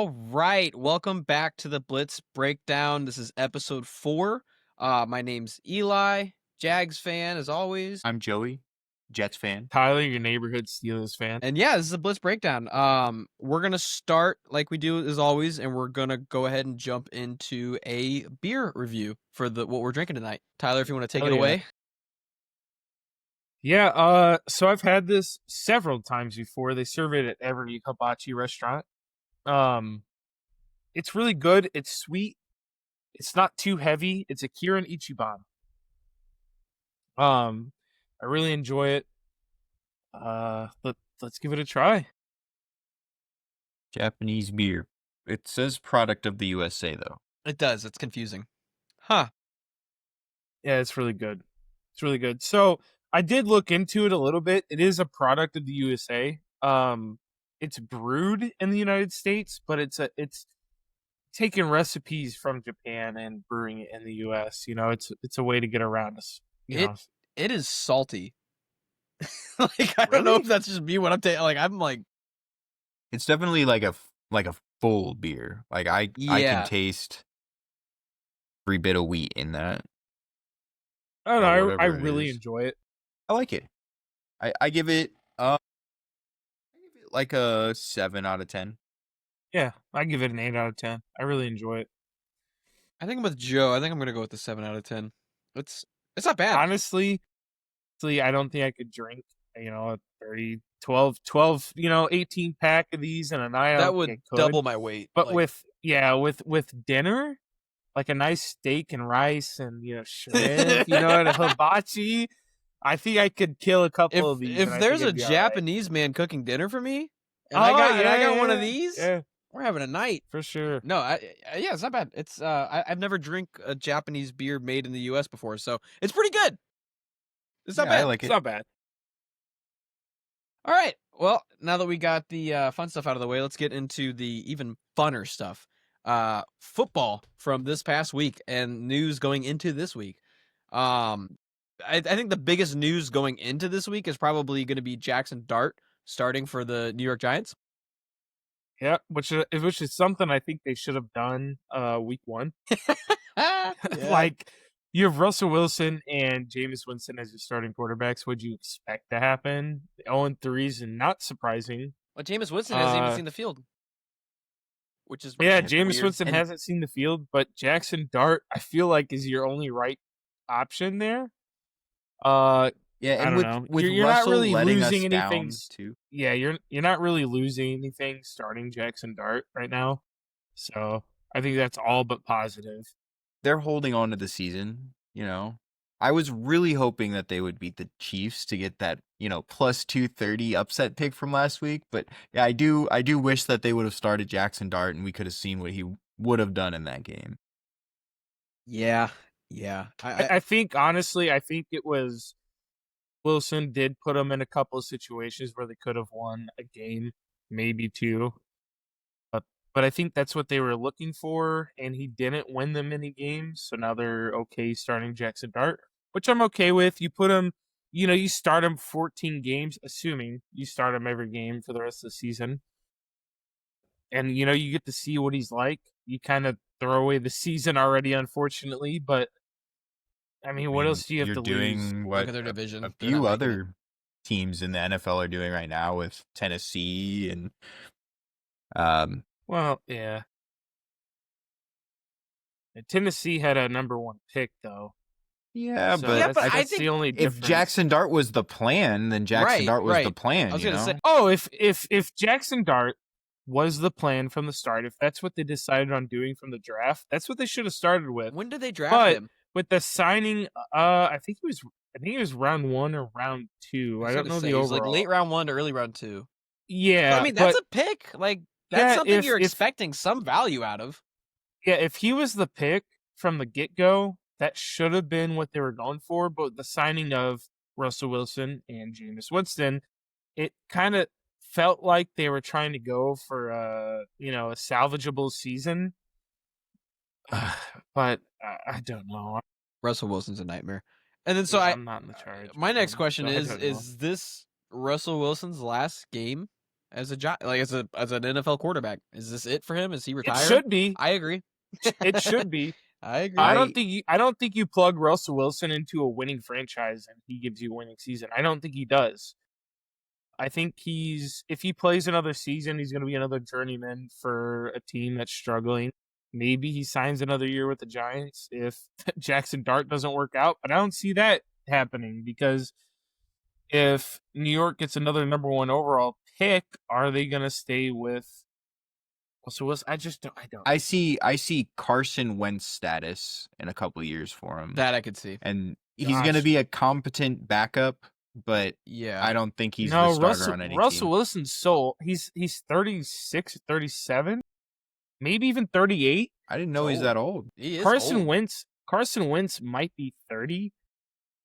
All right, welcome back to the Blitz Breakdown. This is episode 4. My name's Eli, Jags fan as always. I'm Joey, Jets fan. Tyler, your neighborhood Steelers fan. And yeah, this is a Blitz Breakdown. We're gonna start like we do as always, and we're gonna go ahead and jump into a beer review for what we're drinking tonight. Tyler, if you want to take it away. Yeah, so I've had this several times before. They serve it at every hibachi restaurant. It's really good. It's sweet. It's not too heavy. It's a Kirin Ichiban. I really enjoy it. Let's give it a try. Japanese beer. It says product of the USA, though. It does. It's confusing. Huh. Yeah, it's really good. It's really good. So I did look into it a little bit. It is a product of the USA. It's brewed in the United States, but it's taking recipes from Japan and brewing it in the US. You know, it's a way to get around us. It is salty. Like I don't know if that's just me when I'm It's definitely like a full beer. Like I can taste every bit of wheat in that. I don't know. I really enjoy it. I like it. I give it like a 7 out of 10. Yeah, I give it an 8 out of 10. I really enjoy it. I think I'm with Joe. I think I'm gonna go with the 7 out of 10. It's not bad. Honestly, I don't think I could drink, a 12, 18 pack of these in a night. That would double my weight. But with dinner, like a nice steak and rice and shrimp, and a hibachi, I think I could kill a couple of these. If there's a Japanese man cooking dinner for me, and I got one of these, we're having a night for sure. No, it's not bad. It's I've never drank a Japanese beer made in the U.S. before, so it's pretty good. It's not bad. I like it. It's not bad. All right. Well, now that we got the fun stuff out of the way, let's get into the even funner stuff. Football from this past week and news going into this week. I think the biggest news going into this week is probably going to be Jackson Dart starting for the New York Giants. Yeah, which is something I think they should have done week 1. Yeah. Like, you have Russell Wilson and Jameis Winston as your starting quarterbacks. What'd you expect to happen? 0-3 is not surprising. Well, Jameis Winston hasn't even seen the field. Which is Jameis weird. Winston hasn't seen the field, but Jackson Dart, I feel like, is your only right option there. Yeah, and I don't know. With you're Russell not really letting losing us anything. down too. Yeah, you're not really losing anything starting Jackson Dart right now. So I think that's all but positive. They're holding on to the season, I was really hoping that they would beat the Chiefs to get that, plus 230 upset pick from last week. But yeah, I do wish that they would have started Jackson Dart and we could have seen what he would have done in that game. Yeah. I think, honestly, it was Wilson did put them in a couple of situations where they could have won a game, maybe 2. But I think that's what they were looking for, and he didn't win them any games, so now they're okay starting Jackson Dart, which I'm okay with. You put him, you start him 14 games, assuming you start him every game for the rest of the season. And, you get to see what he's like. You kind of throw away the season already, unfortunately, but I mean, what else do you have to lose? You're doing what their division. A few other teams in the NFL are doing right now with Tennessee and well, yeah. Tennessee had a number 1 pick, though. Yeah, So but that's I think the only if difference. Jackson Dart was the plan, then Jackson Dart was the plan. I was gonna say, if Jackson Dart was the plan from the start, if that's what they decided on doing from the draft, that's what they should have started with. when did they draft him? With the signing, I think it was round 1 or round 2. I don't know the overall. It was like late round 1 to early round 2. Yeah, So, I mean, that's a pick. Like that's something you're expecting some value out of. Yeah, if he was the pick from the get-go, that should have been what they were going for. But the signing of Russell Wilson and Jameis Winston, it kind of felt like they were trying to go for a salvageable season. But I don't know. Russell Wilson's a nightmare. And then I'm not in the charge. My next question so is this Russell Wilson's last game as a as an NFL quarterback. Is this it for him? Is he It retired? should be. I agree. It should be. I agree. I don't think you plug Russell Wilson into a winning franchise and he gives you a winning season. I don't think he does. I think if he plays another season, he's going to be another journeyman for a team that's struggling. Maybe he signs another year with the Giants if Jackson Dart doesn't work out, but I don't see that happening because if New York gets another number 1 overall pick, are they going to stay with Russell Wilson? I don't. I see Carson Wentz status in a couple of years for him. That I could see. And he's going to be a competent backup, but yeah, I don't think he's the starter on any Russell team. Wilson's he's 36, 37, maybe even 38. I didn't know he's that old. He is Carson old. Wentz might be 30.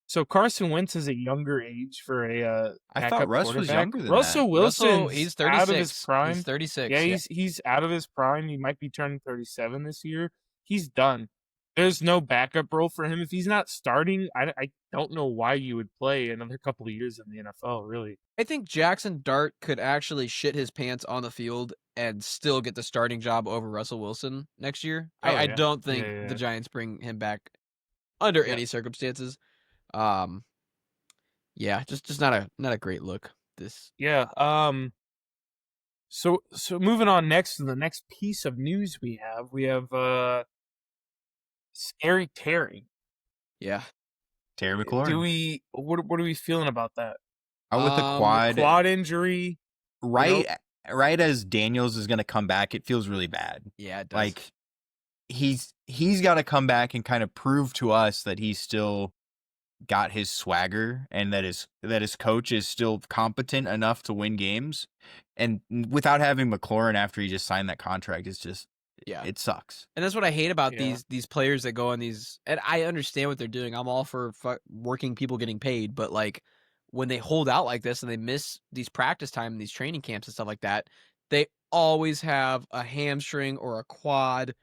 So Carson Wentz is a younger age for a I thought Russ was younger than Russell that. Wilson, he's 36. out of his prime. He's 36. Yeah, he's out of his prime. He might be turning 37 this year. He's done. There's no backup role for him. If he's not starting, I don't know why you would play another couple of years in the NFL, really. I think Jackson Dart could actually shit his pants on the field and still get the starting job over Russell Wilson next year. I don't think the Giants bring him back under any circumstances. Just not a great look. This. Yeah. So moving on next to the next piece of news we have Scary Terry. Yeah. Terry McLaurin. What are we feeling about that? Out with the quad injury. Right as Daniels is going to come back, it feels really bad. Yeah, it does. Like he's got to come back and kind of prove to us that he's still got his swagger and that his coach is still competent enough to win games. And without having McLaurin after he just signed that contract, it's just it sucks. And that's what I hate about these players that go on these. And I understand what they're doing. I'm all for working people getting paid, but like when they hold out like this and they miss these practice time and these training camps and stuff like that, they always have a hamstring or a quad.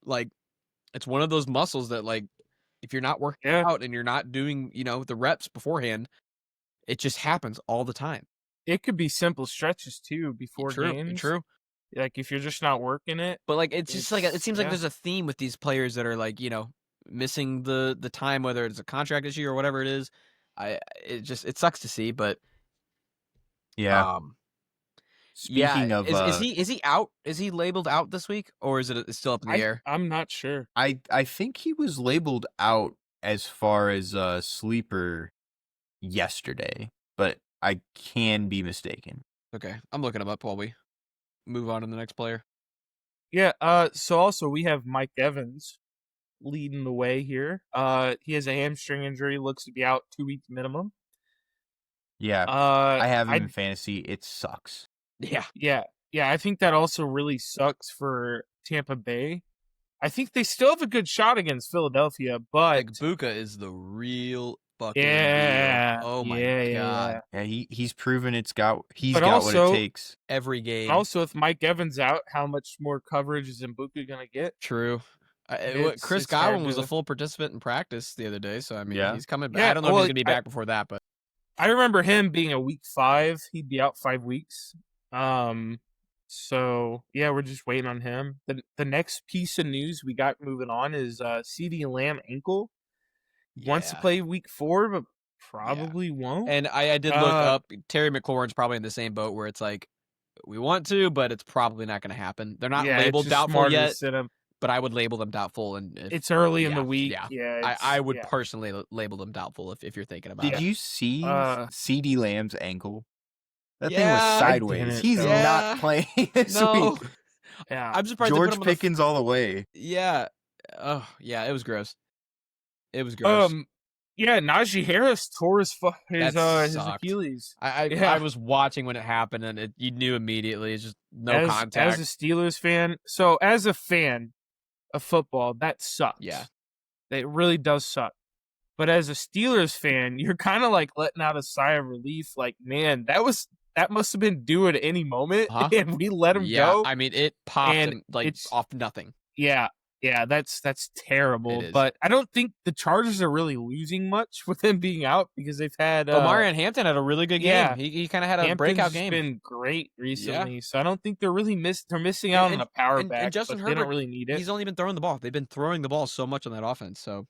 Like it's one of those muscles that like if you're not working out and you're not doing, the reps beforehand, it just happens all the time. It could be simple stretches too before games. True. Like if you're just not working it. But like it's just like it seems like there's a theme with these players that are like, missing the time, whether it's a contract issue or whatever it is. It sucks to see, but yeah. Speaking of, is he out? Is he labeled out this week, or is it still up in the air? I'm not sure. I think he was labeled out as far as sleeper yesterday, but I can be mistaken. Okay, I'm looking him up while we move on to the next player. Yeah. So also we have Mike Evans leading the way here. He has a hamstring injury, looks to be out 2 weeks minimum. Yeah. I have him in fantasy. It sucks. Yeah. I think that also really sucks for Tampa Bay. I think they still have a good shot against Philadelphia, but Buka is the real fucking deal. Oh my god. Yeah, he's proven he's got what it takes every game. Also, with Mike Evans out, how much more coverage is Mbuka gonna get? True. Chris Godwin was a full participant in practice the other day, so I mean he's coming back. I don't know if he's gonna be back before that, but I remember him being a week 5. He'd be out 5 weeks. So yeah, we're just waiting on him. The next piece of news we got moving on is CeeDee Lamb ankle. Wants to play week 4, but probably won't. And I did look up. Terry McLaurin's probably in the same boat where it's like we want to, but it's probably not going to happen. They're not labeled doubtful yet, but I would label them doubtful. And it's early in the week. I would personally label them doubtful if you're thinking about it. Did you see CeeDee Lamb's ankle? That thing was sideways. He's not playing this week. Yeah, I'm surprised. George Pickens all the way. Yeah. Oh, yeah. It was gross. It was gross. Yeah, Najee Harris tore his Achilles. I was watching when it happened, and you knew immediately. It's just no contact. As a Steelers fan, so as a fan of football, that sucks. Yeah, it really does suck. But as a Steelers fan, you're kind of like letting out a sigh of relief. Like, man, that must have been due at any moment, and we let him go. I mean, it popped and off nothing. Yeah, Yeah, that's terrible. It is. But I don't think the Chargers are really losing much with him being out because they've had Omarion Hampton had a really good game. yeah. He kind of had a Hampton's breakout just game. been great recently, Yeah. so I don't think they're really missing out on a power and back. Justin but Herbert, they don't really need it. He's only been throwing the ball. They've been throwing the ball so much on that offense. So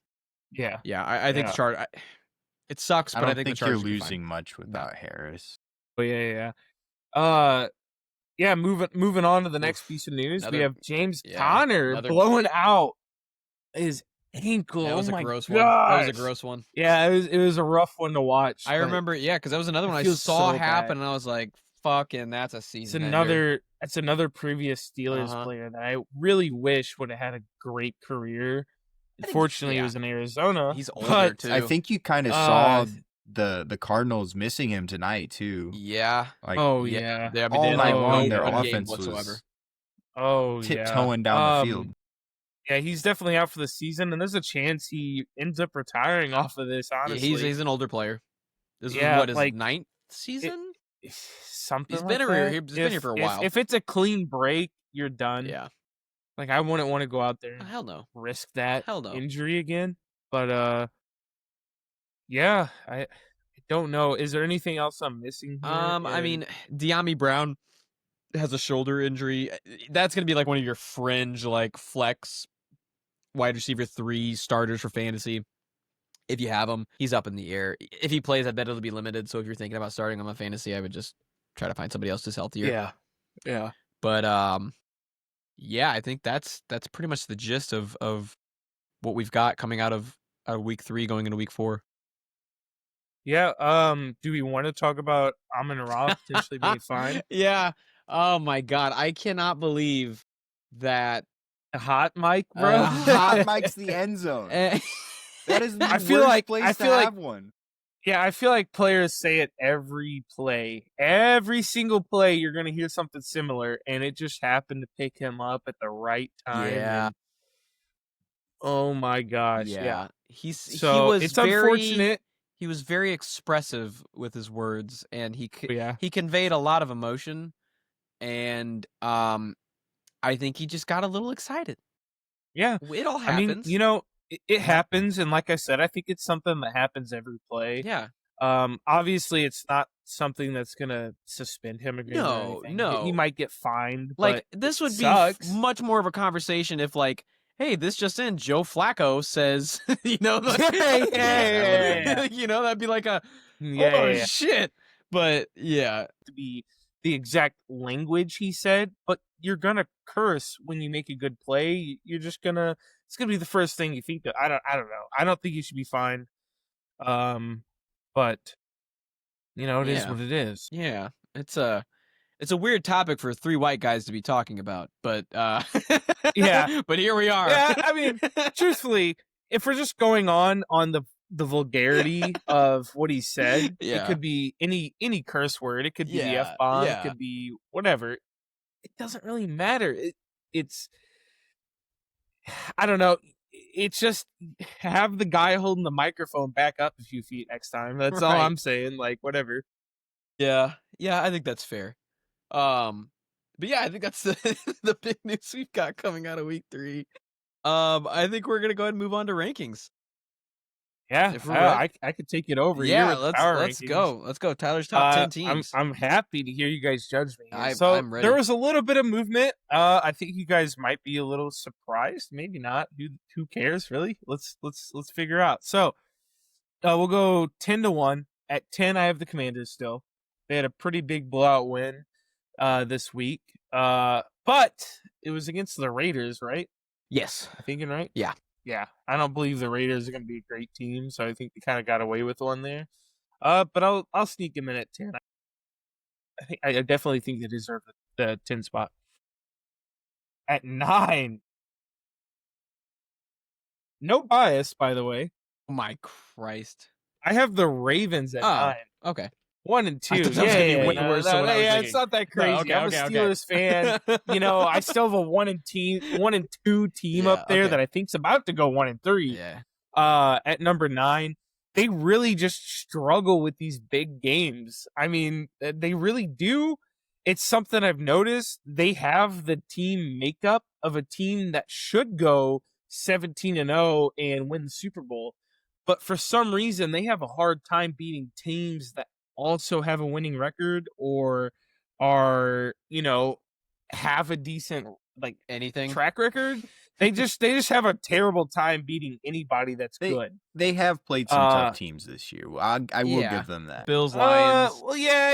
Yeah, I think the Chargers. It sucks, but I think the Chargers you're losing much without Harris. But yeah. Moving on to the next piece of news, we have James Conner blowing out his ankle. That was oh a my gross gosh. one. That was a gross one. Yeah, it was a rough one to watch. I remember, because that was another one I saw happen, and I was like, "Fucking, that's a season." It's another previous Steelers player that I really wish would have had a great career. Unfortunately, it was in Arizona. He's older too. I think you kind of saw the Cardinals missing him tonight too. Yeah. Like, all night long, their offense was tiptoeing down the field. Yeah, he's definitely out for the season, and there's a chance he ends up retiring off of this. Honestly, he's an older player. This is what his ninth season. Something. He's been here for a while. If it's a clean break, you're done. Yeah. Like I wouldn't want to go out there. Hell no. Risk that Hell no. injury again. But yeah, I don't know. Is there anything else I'm missing here? I mean, De'Ami Brown has a shoulder injury. That's gonna be like one of your fringe, like flex wide receiver 3 starters for fantasy. If you have him, he's up in the air. If he plays, I bet it'll be limited. So if you're thinking about starting him on fantasy, I would just try to find somebody else who's healthier. Yeah. But I think that's pretty much the gist of what we've got coming out of week 3 going into week 4. Yeah. Do we want to talk about Amon-Ra potentially being fine? Yeah. Oh my God, I cannot believe that hot mic, bro. Hot mic's the end zone. That is the worst place to have one. Yeah, I feel like players say it every play. Every single play, you're going to hear something similar, and it just happened to pick him up at the right time. Yeah. Oh, my gosh. Yeah. It's unfortunate. He was very expressive with his words, and he conveyed a lot of emotion, and I think he just got a little excited. Yeah. It all happens. I mean, it happens, and like I said, I think it's something that happens every play. Yeah. Obviously, it's not something that's gonna suspend him again. No. He might get fined. Like this would be much more of a conversation if, like, hey, this just in, Joe Flacco says, you know, like, you know, that'd be like a shit. But yeah, to be the exact language he said, but you're gonna curse when you make a good play. You're just gonna. It's gonna be the first thing you think of. I don't know. I don't think you should be fined. But you know, it is what it is. Yeah, it's a weird topic for 3 white guys to be talking about, but yeah, but here we are. Yeah, I mean, truthfully, if we're just going on the vulgarity of what he said, it could be any curse word. It could be the F-bomb. It could be whatever. It doesn't really matter. It's I don't know. It's just have the guy holding the microphone back up a few feet next time. That's all I'm saying. Like, whatever. Yeah, I think that's fair. But yeah, I think that's the big news we've got coming out of week 3. I think we're gonna go ahead and move on to rankings. Yeah, I could take it over. Yeah, let's go. Let's go. Tyler's top 10 teams. I'm happy to hear you guys judge me. I'm ready. There was a little bit of movement. I think you guys might be a little surprised. Maybe not. Who cares, really? Let's figure out. So we'll go 10-1. At 10, I have the Commanders still. They had a pretty big blowout win this week. But it was against the Raiders, right? Yes. I'm thinking right? Yeah. Yeah, I don't believe the Raiders are going to be a great team, so I think they kind of got away with one there. But I'll sneak him in at 10. I definitely think they deserve the 10 spot. At 9, no bias, by the way. Oh my Christ! I have the Ravens at 9. Okay. 1 and 2. It's not that crazy. I'm a Steelers fan. You know, I still have a 1 and 2 team up there that I think's about to go 1 and 3. Yeah. At number 9, they really just struggle with these big games. I mean, they really do. It's something I've noticed. They have the team makeup of a team that should go 17-0 and win the Super Bowl. But for some reason, they have a hard time beating teams that also have a winning record or are, have a decent Anything. track record. They just have a terrible time beating anybody that's good. They have played some tough teams this year. I will give them that. Bills, Lions. Well, yeah.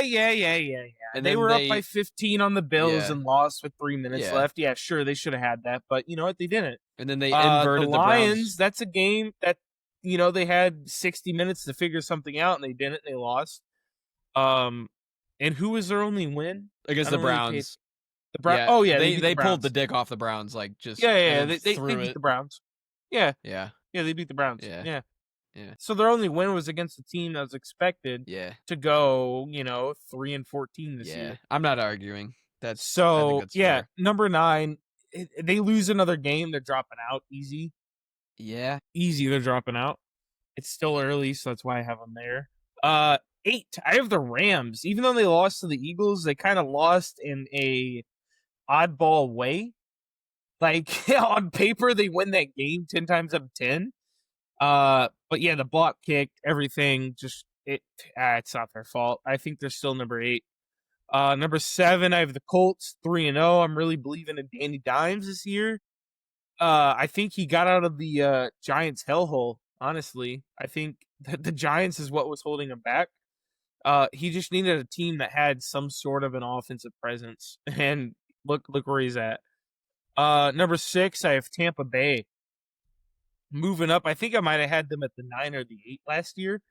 And they then were up by 15 on the Bills Yeah. and lost with 3 minutes Yeah. left. Yeah, sure, they should have had that, but you know what? They didn't. And then they inverted the the Lions. Browns. That's a game that they had 60 minutes to figure something out, and they didn't. They lost. And who was their only win Against the Browns. The Browns. Yeah, Oh yeah, they pulled the Browns. dick off the Browns, like just Yeah. and They threw beat it. the Browns. Yeah, Yeah, they beat the Browns. Yeah. So their only win was against the team that was expected yeah, to go, 3-14 this yeah. year. I'm not arguing. I think So that's yeah, fair. number 9, they lose another game, they're dropping out easy. Yeah, They're dropping out. It's still early, so that's why I have them there. 8, I have the Rams. Even though they lost to the Eagles, they kind of lost in a oddball way. Like on paper, they win that game 10 times out of 10. But yeah, the block kick, everything, just it's not their fault. I think they're still number 8. Number 7, I have the Colts 3-0. I'm really believing in Danny Dimes this year. I think he got out of the Giants hellhole. Honestly, I think that the Giants is what was holding him back. He just needed a team that had some sort of an offensive presence, and look where he's at. Number 6, I have Tampa Bay. Moving up, I think I might have had them at the 9 or the 8 last year.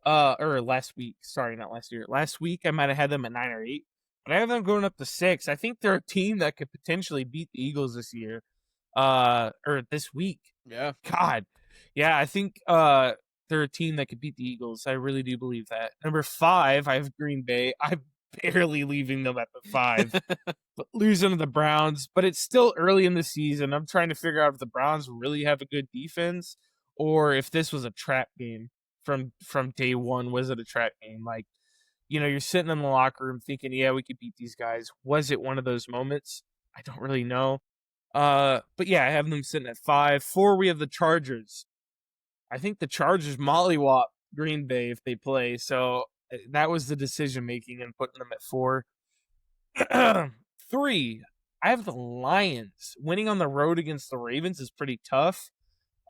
Or last week. Sorry, not last year. Last week, I might have had them at 9 or 8. But I have them going up to 6. I think they're a team that could potentially beat the Eagles this year. Or this week. yeah. God. Yeah, I think they're a team that could beat the Eagles. I really do believe that. Number 5, I have Green Bay. I'm barely leaving them at the 5. But losing to the Browns. But it's still early in the season. I'm trying to figure out if the Browns really have a good defense or if this was a trap game from day one. Was it a trap game? Like, you're sitting in the locker room thinking, yeah, we could beat these guys. Was it one of those moments? I don't really know. But yeah, I have them sitting at 5. 4, we have the Chargers. I think the Chargers mollywop Green Bay if they play. So that was the decision making and putting them at 4. 3, I have the Lions. Winning on the road against the Ravens is pretty tough.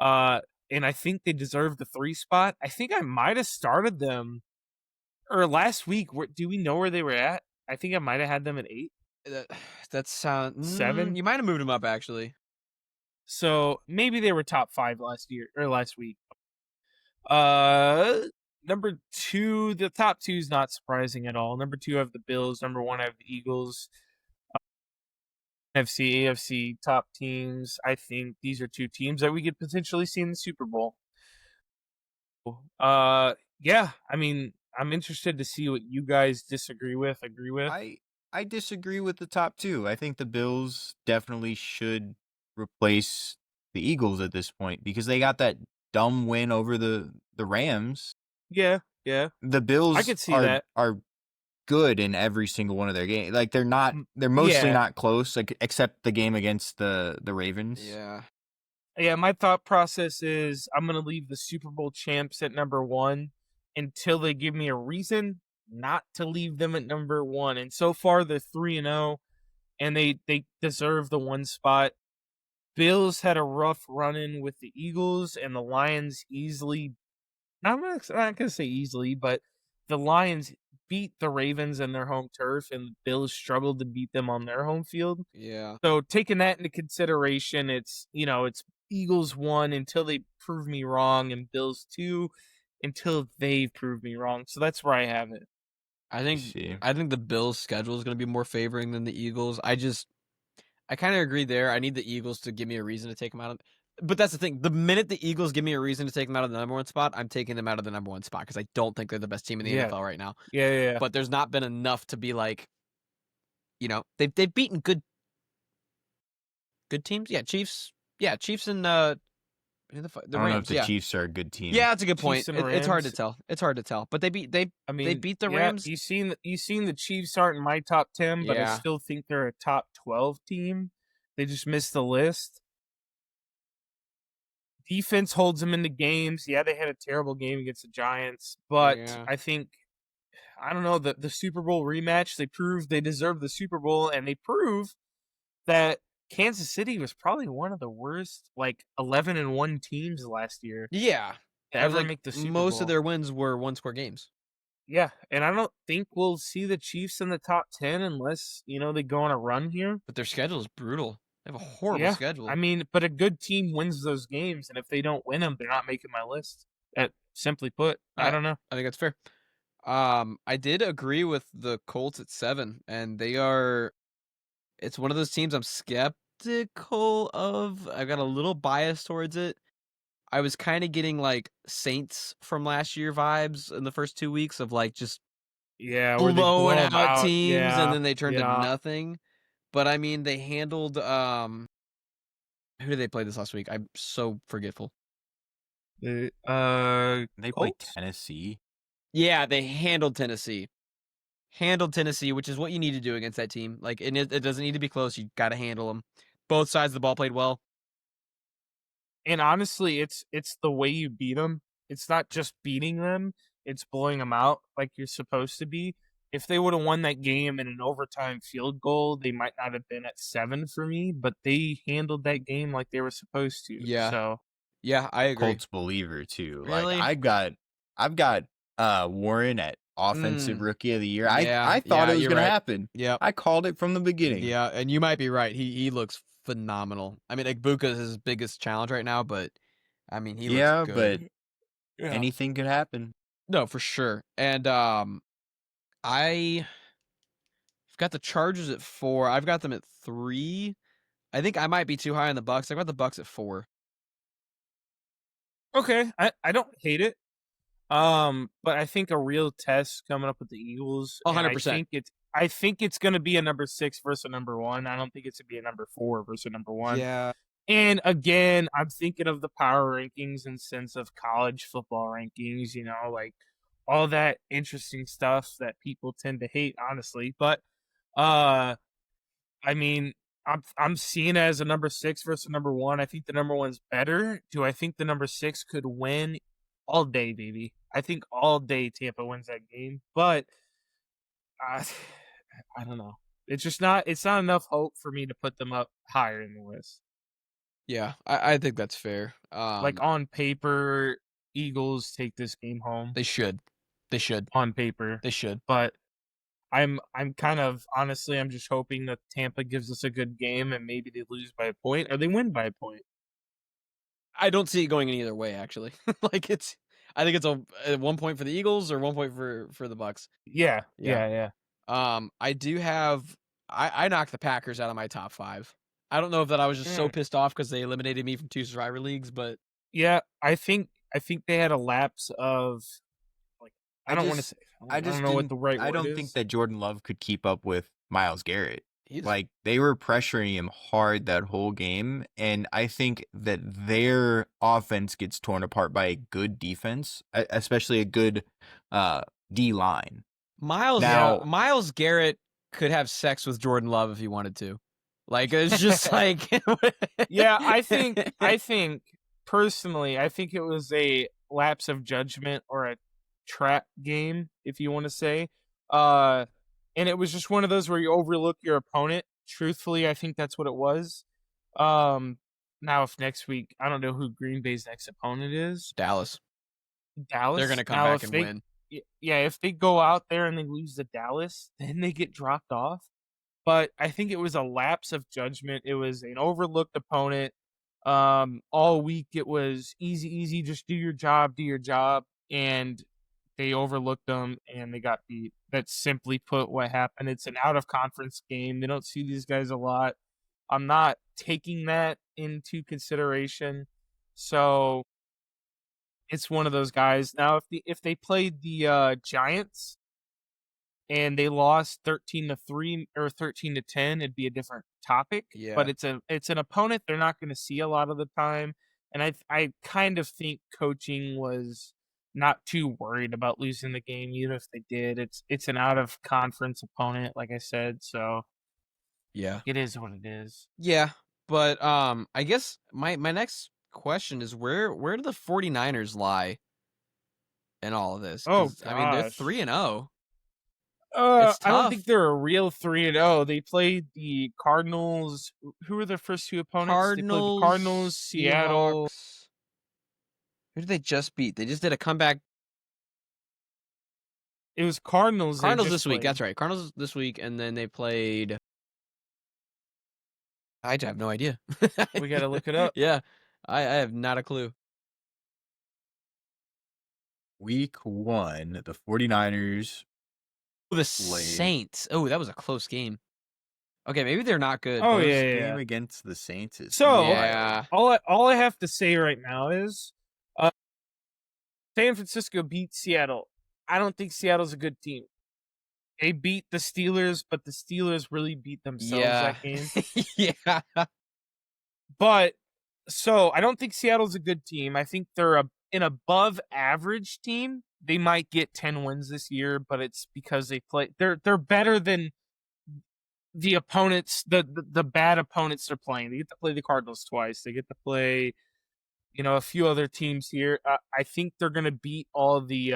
And I think they deserve the 3 spot. I think I might have started them or last week. Do we know where they were at? I think I might have had them at 8. That sounds 7. You might have moved them up actually. So maybe they were top 5 last week. Number 2, the top 2 is not surprising at all. Number 2, I have the Bills. Number 1, I have the Eagles. NFC, AFC top teams. I think these are 2 teams that we could potentially see in the Super Bowl. Yeah, I mean, I'm interested to see what you guys agree with. I disagree with the top 2. I think the Bills definitely should replace the Eagles at this point because they got that dumb win over the Rams. Yeah. The Bills I could see that. Are good in every single one of their games. Like they're mostly not close, like except the game against the Ravens. Yeah, my thought process is I'm going to leave the Super Bowl champs at number 1 until they give me a reason not to leave them at number 1. And so far they're 3-0 and they deserve the 1 spot. Bills had a rough run-in with the Eagles and the Lions easily. I'm not going to say easily, but the Lions beat the Ravens in their home turf, and the Bills struggled to beat them on their home field. Yeah. So taking that into consideration, it's Eagles 1 until they prove me wrong, and Bills 2 until they prove me wrong. So that's where I have it. I think the Bills' schedule is going to be more favoring than the Eagles. I kind of agree there. I need the Eagles to give me a reason to take them out of. But that's the thing. The minute the Eagles give me a reason to take them out of the number 1 spot, I'm taking them out of the number 1 spot because I don't think they're the best team in the NFL right now. Yeah. But there's not been enough to be like, they've beaten good teams. Yeah, Chiefs. Yeah, Chiefs and the I don't Rams. know if the Chiefs are a good team. Yeah, that's a good point. Chiefs and It's hard to Rams. tell. It's hard to tell. But they beat the Rams. You seen the Chiefs aren't in my top 10, but I Yeah. still think they're a top 12 team. They just missed the list. Defense holds them into games. Yeah, they had a terrible game against the Giants, but Yeah. I don't know, the Super Bowl rematch, they proved they deserved the Super Bowl, and they prove that Kansas City was probably one of the worst, 11-1 teams last year Yeah. to I was ever like, make the Super most of Bowl. their wins were one-score games. Yeah, and I don't think we'll see the Chiefs in the top 10 unless, they go on a run here. But their schedule is brutal. They have a horrible Yeah, schedule. I mean, but a good team wins those games, and if they don't win them, they're not making my list. Simply put, I don't know. I think that's fair. I did agree with the Colts at 7, and it's one of those teams I'm skeptical of. I've got a little bias towards it. I was kind of getting like Saints from last year vibes in the first 2 weeks of like just Yeah, where they blow blowing them out out. teams and Yeah, then they turned to yeah. nothing. But I mean, they handled who did they play this last week? I'm so forgetful. The They play Colts. Tennessee. Yeah, they handled Tennessee. Handled Tennessee, which is what you need to do against that team. Like, and it doesn't need to be close. You got to handle them. Both sides of the ball played well. And honestly, it's the way you beat them. It's not just beating them; it's blowing them out like you're supposed to be. If they would have won that game in an overtime field goal, they might not have been at 7 for me. But they handled that game like they were supposed to. Yeah, So yeah, I agree. Colts believer too. Like Really? I've got Warren at offensive rookie of the year. I thought yeah, it was you're gonna right. happen. Yep. I called it from the beginning. Yeah, and you might be right. He looks phenomenal. I mean, Igbukka is his biggest challenge right now, but I mean, he looks Yeah, good. but yeah. anything could happen. No, for sure. And I've got the Chargers at 4. I've got them at 3. I think I might be too high on the Bucks. I've got the Bucks at 4. Okay, I don't hate it. But I think a real test coming up with the Eagles, and 100%. I think it's going to be a number 6 versus a number 1. I don't think it's going to be a number 4 versus a number 1. Yeah. And again, I'm thinking of the power rankings in sense of college football rankings, like all that interesting stuff that people tend to hate, honestly. But I mean, I'm seeing it as a number 6 versus a number 1. I think the number 1's better. Do I think the number 6 could win? All day, baby. I think all day Tampa wins that game, but I, I don't know. It's not enough hope for me to put them up higher in the list. Yeah, I think that's fair. Like on paper, Eagles take this game home. They should. They should. On paper, They should. but I'm kind of honestly, I'm just hoping that Tampa gives us a good game and maybe they lose by a point or they win by a point. I don't see it going any other way, actually. Like I think it's a 1 point for the Eagles or 1 point for the Bucks. Yeah, Yeah. yeah. I do have I knocked the Packers out of my top 5. I don't know if that I was just so pissed off because they eliminated me from 2 Survivor leagues, but yeah, I think they had a lapse of like I don't want to say I don't know what the right word is. I don't think that Jordan Love could keep up with Myles Garrett. he's Like they were pressuring him hard that whole game, and I think that their offense gets torn apart by a good defense, especially a good D line. Myles Garrett could have sex with Jordan Love if he wanted to. Like it's just like yeah, I think personally, I think it was a lapse of judgment or a trap game, if you want to say. And it was just one of those where you overlook your opponent. Truthfully, I think that's what it was. Now if next week, I don't know who Green Bay's next opponent is. Dallas. Dallas. They're gonna come back and win. Yeah, if they go out there and they lose to Dallas, then they get dropped off. But I think it was a lapse of judgment. It was an overlooked opponent. All week it was easy, just do your job, and they overlooked them and they got beat. That's simply put what happened. It's an out of conference game. They don't see these guys a lot. I'm not taking that into consideration. So it's one of those guys. Now if they played the Giants and they lost 13-3 or 13-10, it'd be a different topic. Yeah. But it's an opponent they're not going to see a lot of the time, and I kind of think coaching was not too worried about losing the game, even if they did. It's an out of conference opponent, like I said, so Yeah. it is what it is. Yeah. But I guess my next question is where do the 49ers lie in all of this? Oh Because I mean they're gosh. 3-0. It's I don't tough. think they're a real 3-0. They played the Cardinals. Who were their first two opponents? They played the Cardinals, Seattle. Seahawks. Who did they just beat? They just did a comeback. It was Cardinals. They Cardinals just this week. played. That's right. Cardinals this week, and then they played. I have no idea. We got to look it up. Yeah, I have not a clue. Week 1, the 49ers. The Saints. Oh, that was a close game. Okay, maybe they're not good. Oh Close yeah, game against the Saints is So Yeah. all I have to say right now is, San Francisco beat Seattle. I don't think Seattle's a good team. They beat the Steelers, but the Steelers really beat themselves Yeah. that game. Yeah. But so I don't think Seattle's a good team. I think they're an above average team. They might get 10 wins this year, but it's because they play. They're better than the opponents, the bad opponents they're playing. They get to play the Cardinals twice. They get to play, a few other teams here. I think they're gonna beat all the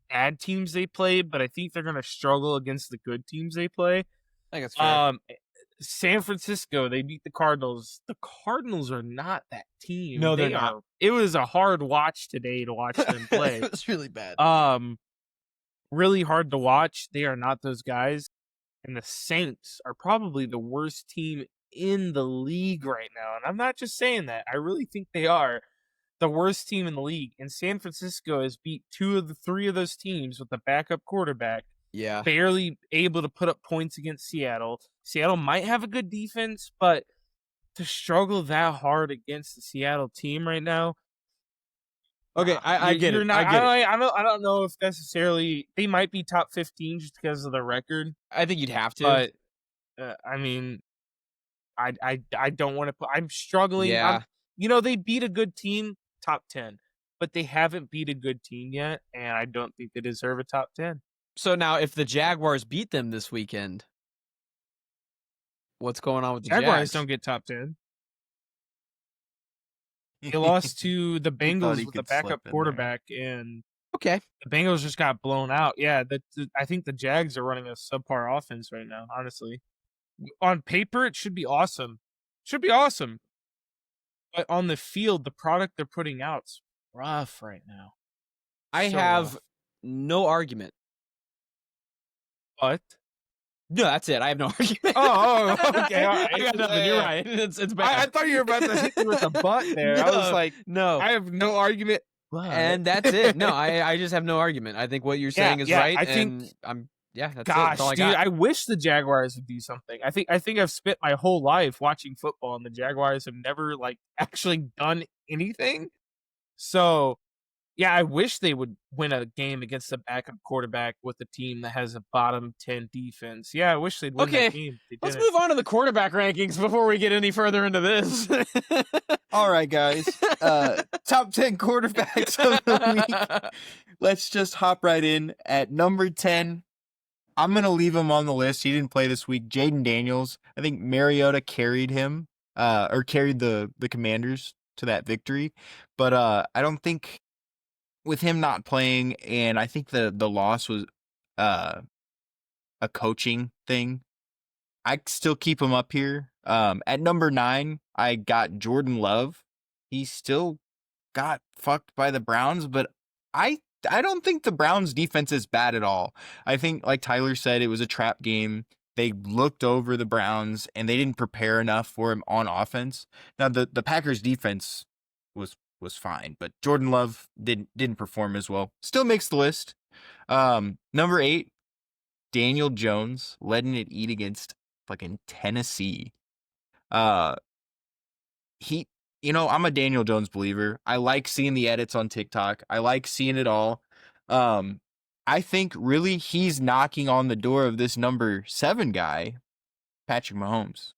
bad teams they play, but I think they're gonna struggle against the good teams they play. I think that's fair. San Francisco, they beat the Cardinals. The Cardinals are not that team. No, they're They not. are. It was a hard watch today to watch them play. It was really bad. Really hard to watch. They are not those guys. And the Saints are probably the worst team in the league right now. And I'm not just saying that. I really think they are the worst team in the league. And San Francisco has beat 2 of the 3 of those teams with a backup quarterback. Yeah. Barely able to put up points against Seattle. Seattle might have a good defense, but to struggle that hard against the Seattle team right now. Okay, I get it. Not, I get it. I don't know if necessarily they might be top 15 just because of the record. I think you'd have to. But I mean, I don't want to put. I'm struggling. Yeah. They beat a good team, top 10, but they haven't beat a good team yet, and I don't think they deserve a top 10. So now, if the Jaguars beat them this weekend, what's going on with the Jaguars Jags? don't get top 10. They lost to the Bengals with a backup quarterback, and Okay. the Bengals just got blown out. Yeah, I think the Jags are running a subpar offense right now, honestly. On paper, it should be awesome. But on the field, the product they're putting out's rough right now. I So have rough. no argument. What? No, that's it. I have no argument. Oh, okay. All right. I got nothing. You're right. It's bad. I thought you were about to hit me with a butt there. I was like, no. I have no argument. And that's it. No, I just have no argument. I think what you're saying is right. I think. That's it. Gosh, That's all I dude, got. I wish the Jaguars would do something. I think I've spent my whole life watching football, and the Jaguars have never actually done anything. So, yeah, I wish they would win a game against a backup quarterback with a team that has a bottom 10 defense. Yeah, I wish they'd win that game. Let's move on to the quarterback rankings before we get any further into this. All right, guys. Top 10 quarterbacks of the week. Let's just hop right in at number 10. I'm going to leave him on the list. He didn't play this week. Jaden Daniels. I think Mariota carried him, or carried the Commanders to that victory. But I don't think with him not playing, and I think the loss was a coaching thing, I still keep him up here. At number 9, I got Jordan Love. He still got fucked by the Browns, but I don't think the Browns defense is bad at all. I think, like Tyler said, it was a trap game. They looked over the Browns and they didn't prepare enough for him on offense. Now the Packers defense was fine, but Jordan Love didn't perform as well. Still makes the list. Number 8, Daniel Jones, letting it eat against fucking Tennessee. I'm a Daniel Jones believer. I like seeing the edits on TikTok. I like seeing it all. I think really he's knocking on the door of this number 7 guy, Patrick Mahomes.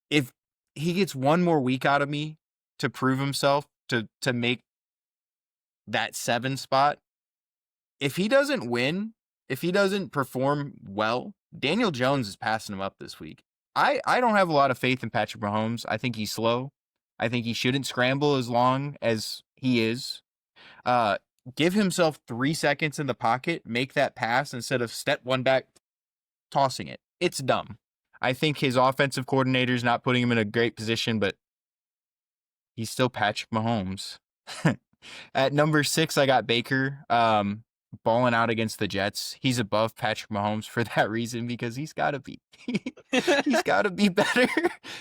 If he gets one more week out of me to prove himself, to make that 7 spot, if he doesn't win, if he doesn't perform well, Daniel Jones is passing him up this week. I don't have a lot of faith in Patrick Mahomes. I think he's slow. I think he shouldn't scramble as long as he is. Uh, Give himself 3 seconds in the pocket, make that pass instead of step one back, tossing it. It's dumb. I think his offensive coordinator's not putting him in a great position, but he's still Patrick Mahomes. At number 6, I got Baker. Balling out against the Jets. He's above Patrick Mahomes for that reason because he's got to be he's got to be better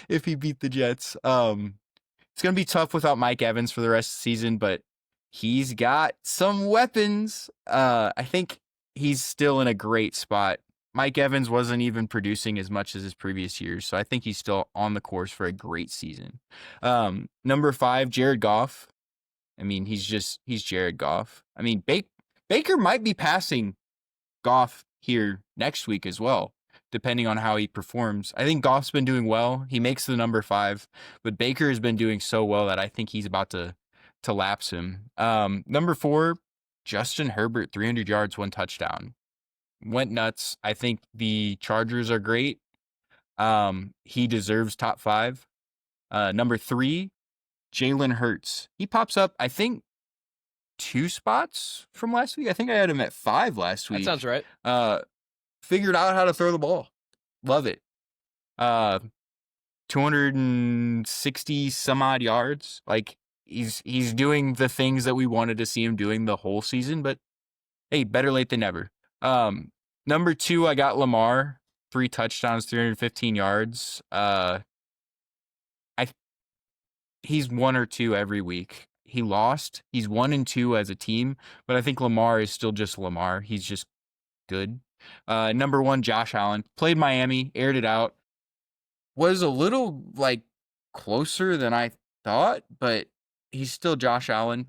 if he beat the Jets. It's going to be tough without Mike Evans for the rest of the season, but he's got some weapons. I think he's still in a great spot. Mike Evans wasn't even producing as much as his previous years, so I think he's still on the course for a great season. Number 5, Jared Goff. I mean, he's Jared Goff. I mean, Baker might be passing Goff here next week as well, depending on how he performs. I think Goff's been doing well. He makes the number 5, but Baker has been doing so well that I think he's about to lapse him. Number 4, Justin Herbert, 300 yards, 1 touchdown. Went nuts. I think the Chargers are great. He deserves top 5. Number 3, Jalen Hurts. He pops up, I think, 2 spots from last week. I think I had him at 5 last week. That sounds right. Figured out how to throw the ball. Love it. 260 some odd yards. Like he's doing the things that we wanted to see him doing the whole season, but hey, better late than never. Number 2, I got Lamar, 3 touchdowns, 315 yards. He's 1 or 2 every week. He lost. He's 1-2 as a team, but I think Lamar is still just Lamar. He's just good. Number 1, Josh Allen. Played Miami, aired it out. Was a little closer than I thought, but he's still Josh Allen.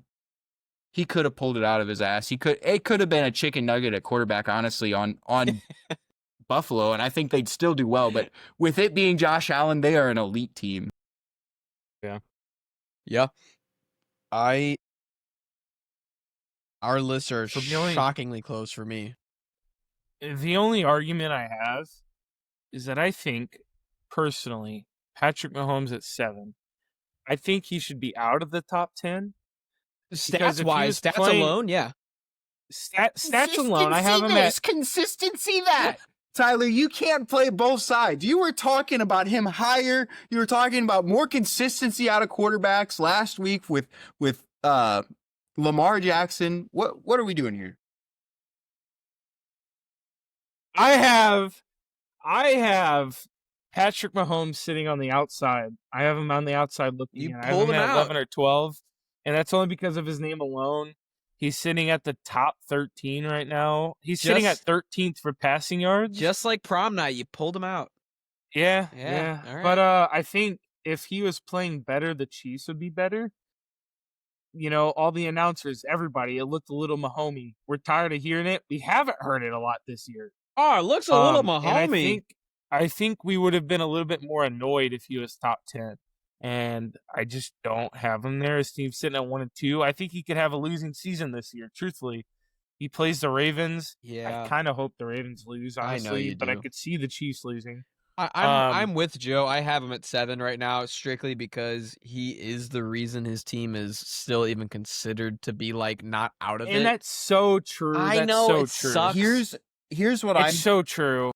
He could have pulled it out of his ass. It could have been a chicken nugget at quarterback, honestly, on Buffalo, and I think they'd still do well. But with it being Josh Allen, they are an elite team. Yeah. Our lists are shockingly close for me. The only argument I have is that I think, personally, Patrick Mahomes at 7, I think he should be out of the top 10. Stats-wise, stats alone, yeah. Stats alone, I have him at... Consistency that! Tyler, you can't play both sides. You were talking about him higher. You were talking about more consistency out of quarterbacks last week with Lamar Jackson. What are we doing here? I have Patrick Mahomes sitting on the outside. I have him on the outside looking. You I have pulled him him at out. 11 or 12, and that's only because of his name alone. He's sitting at the top 13 right now. He's sitting at 13th for passing yards. Just like prom night, you pulled him out. Yeah. All right. But I think if he was playing better, the Chiefs would be better. You know, all the announcers, everybody, it looked a little Mahomey. We're tired of hearing it. We haven't heard it a lot this year. Oh, it looks a little And Mahomey. I think we would have been a little bit more annoyed if he was top 10. And I just don't have him there. His team's sitting at 1-2. I think he could have a losing season this year, truthfully. He plays the Ravens. Yeah. I kind of hope the Ravens lose, honestly. But I do. could see the Chiefs losing. I'm with Joe. I have him at 7 right now, strictly because he is the reason his team is still even considered to be not out of it. And that's so true. I know, so it true. sucks. Here's what It's so true.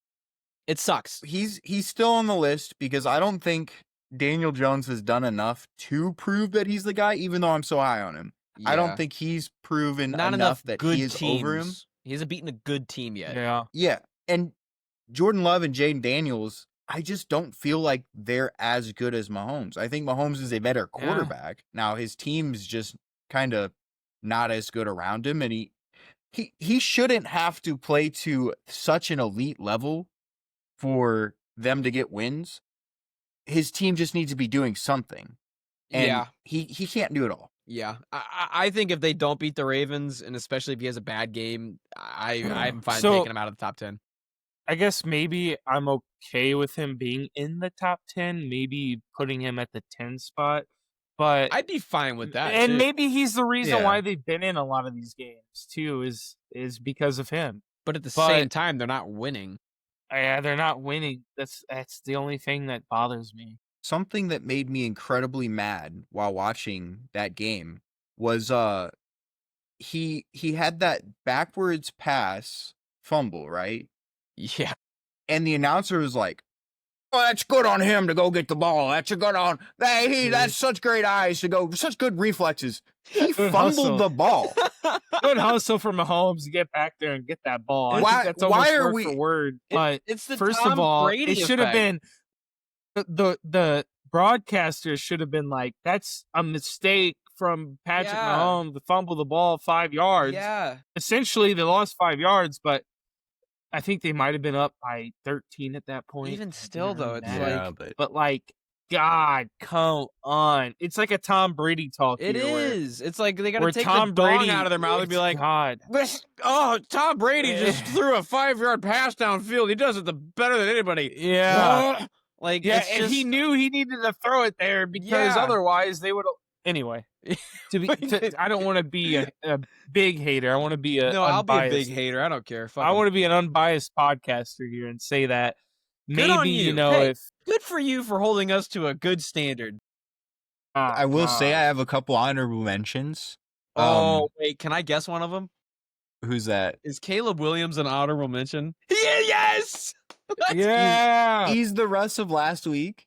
It sucks. He's still on the list because I don't think Daniel Jones has done enough to prove that he's the guy, even though I'm so high on him. Yeah. I don't think he's proven Not enough that good he is teams. over him. He hasn't beaten a good team yet. Yeah. Yeah. And Jordan Love and Jaden Daniels, I just don't feel like they're as good as Mahomes. I think Mahomes is a better quarterback. Now, his team's just kind of not as good around him, and he shouldn't have to play to such an elite level for them to get wins. His team just needs to be doing something. And he can't do it all. Yeah. I think if they don't beat the Ravens, and especially if he has a bad game, I'm fine taking him out of the top 10. I guess maybe I'm okay with him being in the top 10, maybe putting him at the 10 spot. But I'd be fine with that. And too. maybe he's the reason why they've been in a lot of these games too, is because of him. But at the same time, they're not winning. Yeah, they're not winning. That's the only thing that bothers me. Something that made me incredibly mad while watching that game was he had that backwards pass fumble, right? Yeah. And the announcer was like, "Oh, that's good on him to go get the ball. That's a good on. That's such great eyes to go, such good reflexes." He Good fumbled hustle. the ball. Good hustle for Mahomes to get back there and get that ball. I think Why- that's why almost are word we- for word. But It's the first Tom of all, Brady it should have effect. been the broadcasters should have been like, "That's a mistake from Patrick Yeah. Mahomes to fumble the ball 5 yards." Yeah. Essentially, they lost 5 yards, but I think they might have been up by 13 at that point. Even It still, didn't though, really it's matter. like But like, God, come on! It's like a Tom Brady talk. it here where- is. It's like they got to where take Tom the dong Brady out of their mouth and be like, God. "Oh, Tom Brady just threw a 5-yard pass downfield. He does it better than anybody." Yeah. Like, Yeah, it's and he just- knew he needed to throw it there because Yeah. otherwise they would. Anyway, I don't want to be a big hater. I want to be a No, I'll be a big unbiased. hater. I don't care. Fuck I 'em. want to be an unbiased podcaster here and say that Good on maybe you. know Hey, if Good for you for holding us to a good standard. I will say I gosh. have a couple honorable mentions. Oh, wait, can I guess one of them? Who's that? Is Caleb Williams an honorable mention? Yeah, yes. Yeah. He's the Russ of last week.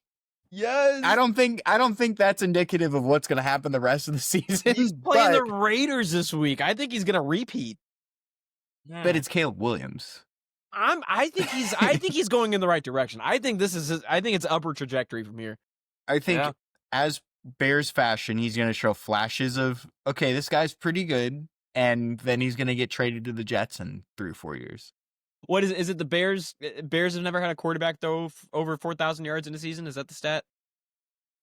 Yes. I don't think that's indicative of what's going to happen the rest of the season. He's playing the but, Raiders this week. I think he's gonna repeat. but it's Caleb Williams. I think he's going in the right direction. I think I think it's upward trajectory from here. I think Yeah. as Bears fashion, he's going to show flashes of, okay, this guy's pretty good, and then he's going to get traded to the Jets in 3 or 4 years. What is it? The Bears have never had a quarterback throw over 4,000 yards in a season. Is that the stat?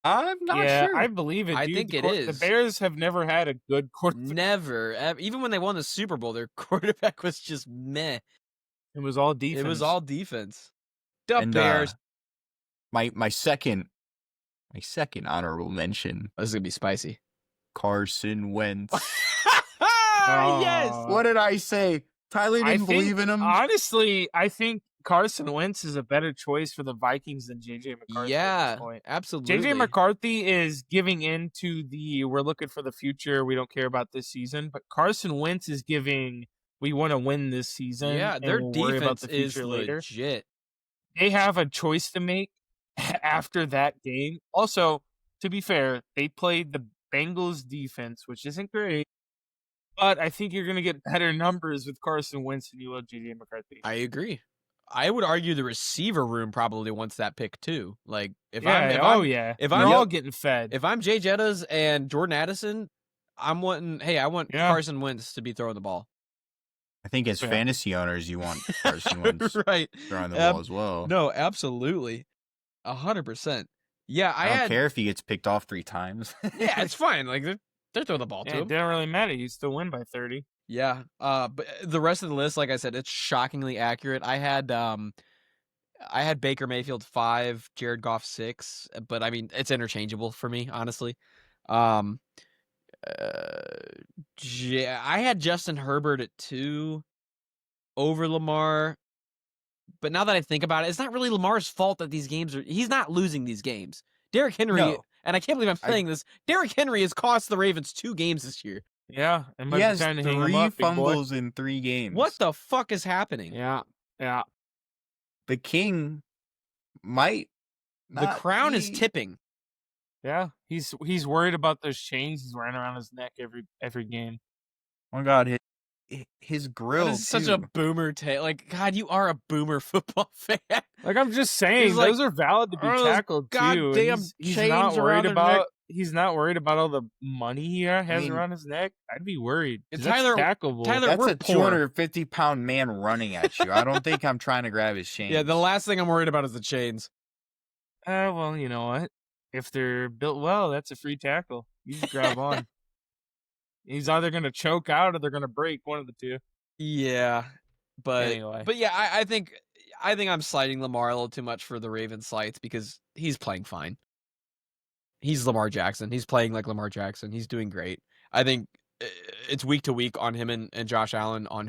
I'm not yeah, sure. I believe it. I dude. think The it The is. Bears have never had a good quarterback. Never. Even when they won the Super Bowl, their quarterback was just meh. It was all defense. It was all defense. Duh, And, Bears. my second honorable mention, This is gonna be spicy. Carson Wentz. Yes. What did I say? Tyler I didn't think, believe in him. Honestly, I think Carson Wentz is a better choice for the Vikings than JJ McCarthy at Yeah, this point. absolutely. JJ McCarthy is giving in to the we're looking for the future, we don't care about this season, but Carson Wentz is giving we want to win this season. Yeah, and their we'll worry about defense the is future later. legit. They have a choice to make after that game. Also, to be fair, they played the Bengals defense, which isn't great. But I think you're going to get better numbers with Carson Wentz than you will JJ McCarthy. I agree. I would argue the receiver room probably wants that pick too. Like if yeah, I'm they're all getting fed. if I'm Jay Jettas and Jordan Addison, I want Carson Wentz to be throwing the ball. I think as fantasy owners, you want Carson Wentz Right. throwing the ball as well. No, absolutely. 100%. Yeah, I don't care if he gets picked off 3 times. Yeah, it's fine. Like they're throwing the ball to it him. didn't really matter. You still win by 30. Yeah. But the rest of the list, like I said, it's shockingly accurate. I had Baker Mayfield 5, Jared Goff 6, but I mean it's interchangeable for me, honestly. I had Justin Herbert at 2 over Lamar. But now that I think about it, it's not really Lamar's fault that he's not losing these games. Derrick Henry, and I can't believe I'm saying this, Derrick Henry has cost the Ravens 2 games this year. Yeah. It might He be has time to hang 3 him up, big boy. fumbles in 3 games. What the fuck is happening? Yeah. The king might The not crown is be- tipping. Yeah. He's worried about those chains he's wearing around his neck every game. Oh my God, his grill That is such a boomer tale. Like, God, you are a boomer football fan. Like I'm just saying, He's like, those are valid to be "Oh, those tackled too. and goddamn he's chains not around worried their about. neck." He's not worried about all the money he has mean- around his neck. I'd be worried. 'cause And that's Tyler- tackleable. Tyler- That's we're a poor. 250-pound man running at you. I don't think I'm trying to grab his chain. Yeah, the last thing I'm worried about is the chains. Well, you know what? If they're built well, that's a free tackle. You just grab on. He's either going to choke out or they're going to break, one of the two. Yeah, but Anyway. but yeah, I think I'm sliding Lamar a little too much for the Ravens slights because he's playing fine. He's Lamar Jackson. He's playing like Lamar Jackson. He's doing great. I think it's week to week on him and Josh Allen on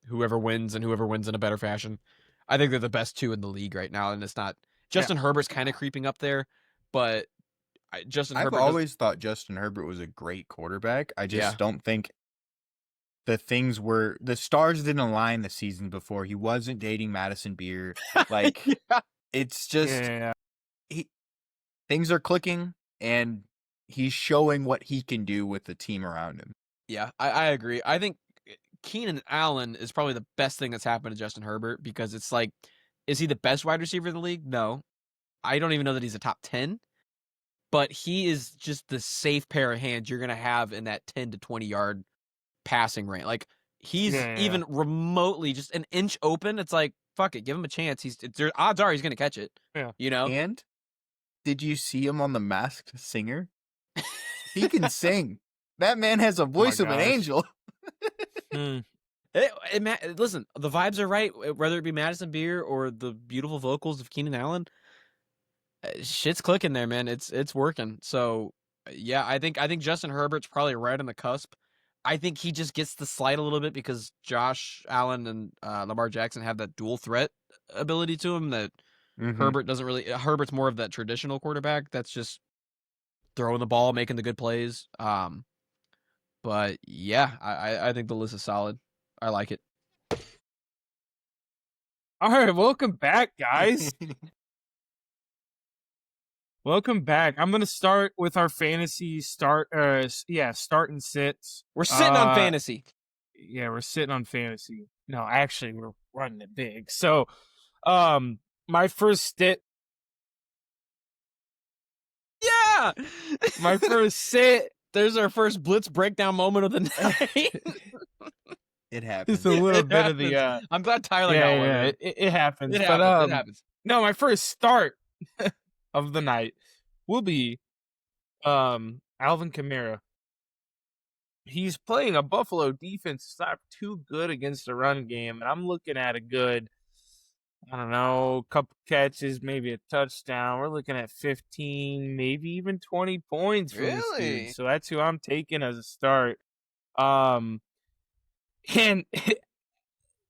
whoever wins and whoever wins in a better fashion. I think they're the best 2 in the league right now, and it's not Justin Herbert's kind of creeping up there, but I've always thought Justin Herbert was a great quarterback. I just don't think the stars didn't align the season before. He wasn't dating Madison Beer. Like it's just things are clicking, and he's showing what he can do with the team around him. Yeah, I agree. I think Keenan Allen is probably the best thing that's happened to Justin Herbert because it's like, is he the best wide receiver in the league? No. I don't even know that he's a top 10, but he is just the safe pair of hands you're going to have in that 10 to 20 yard passing range. Like he's even remotely just an inch open. It's like, fuck it, give him a chance. Odds are he's going to catch it. Yeah. You know? And did you see him on The Masked Singer? He can sing. That man has a voice of an angel. Listen, the vibes are right, whether it be Madison Beer or the beautiful vocals of Keenan Allen. Shit's clicking there, man. It's working. So, yeah, I think Justin Herbert's probably right on the cusp. I think he just gets the slide a little bit because Josh Allen and Lamar Jackson have that dual threat ability to him that Herbert doesn't really. Herbert's more of that traditional quarterback that's just throwing the ball, making the good plays. But yeah, I think the list is solid. I like it. All right, welcome back, guys. Welcome back. I'm gonna start with our fantasy start and sits. We're sitting on fantasy. Yeah, we're sitting on fantasy. No, actually, we're running it big. So, my first sit. Yeah, my first sit. There's our first blitz breakdown moment of the night. It happens. It's a little bit of the. I'm glad Tyler got one. Yeah, it happens. It happens. No, my first start of the night will be Alvin Kamara. He's playing a Buffalo defense that's not too good against the run game, and I'm looking at a good, I don't know, couple catches, maybe a touchdown. We're looking at 15, maybe even 20 points for this dude. So that's who I'm taking as a start. And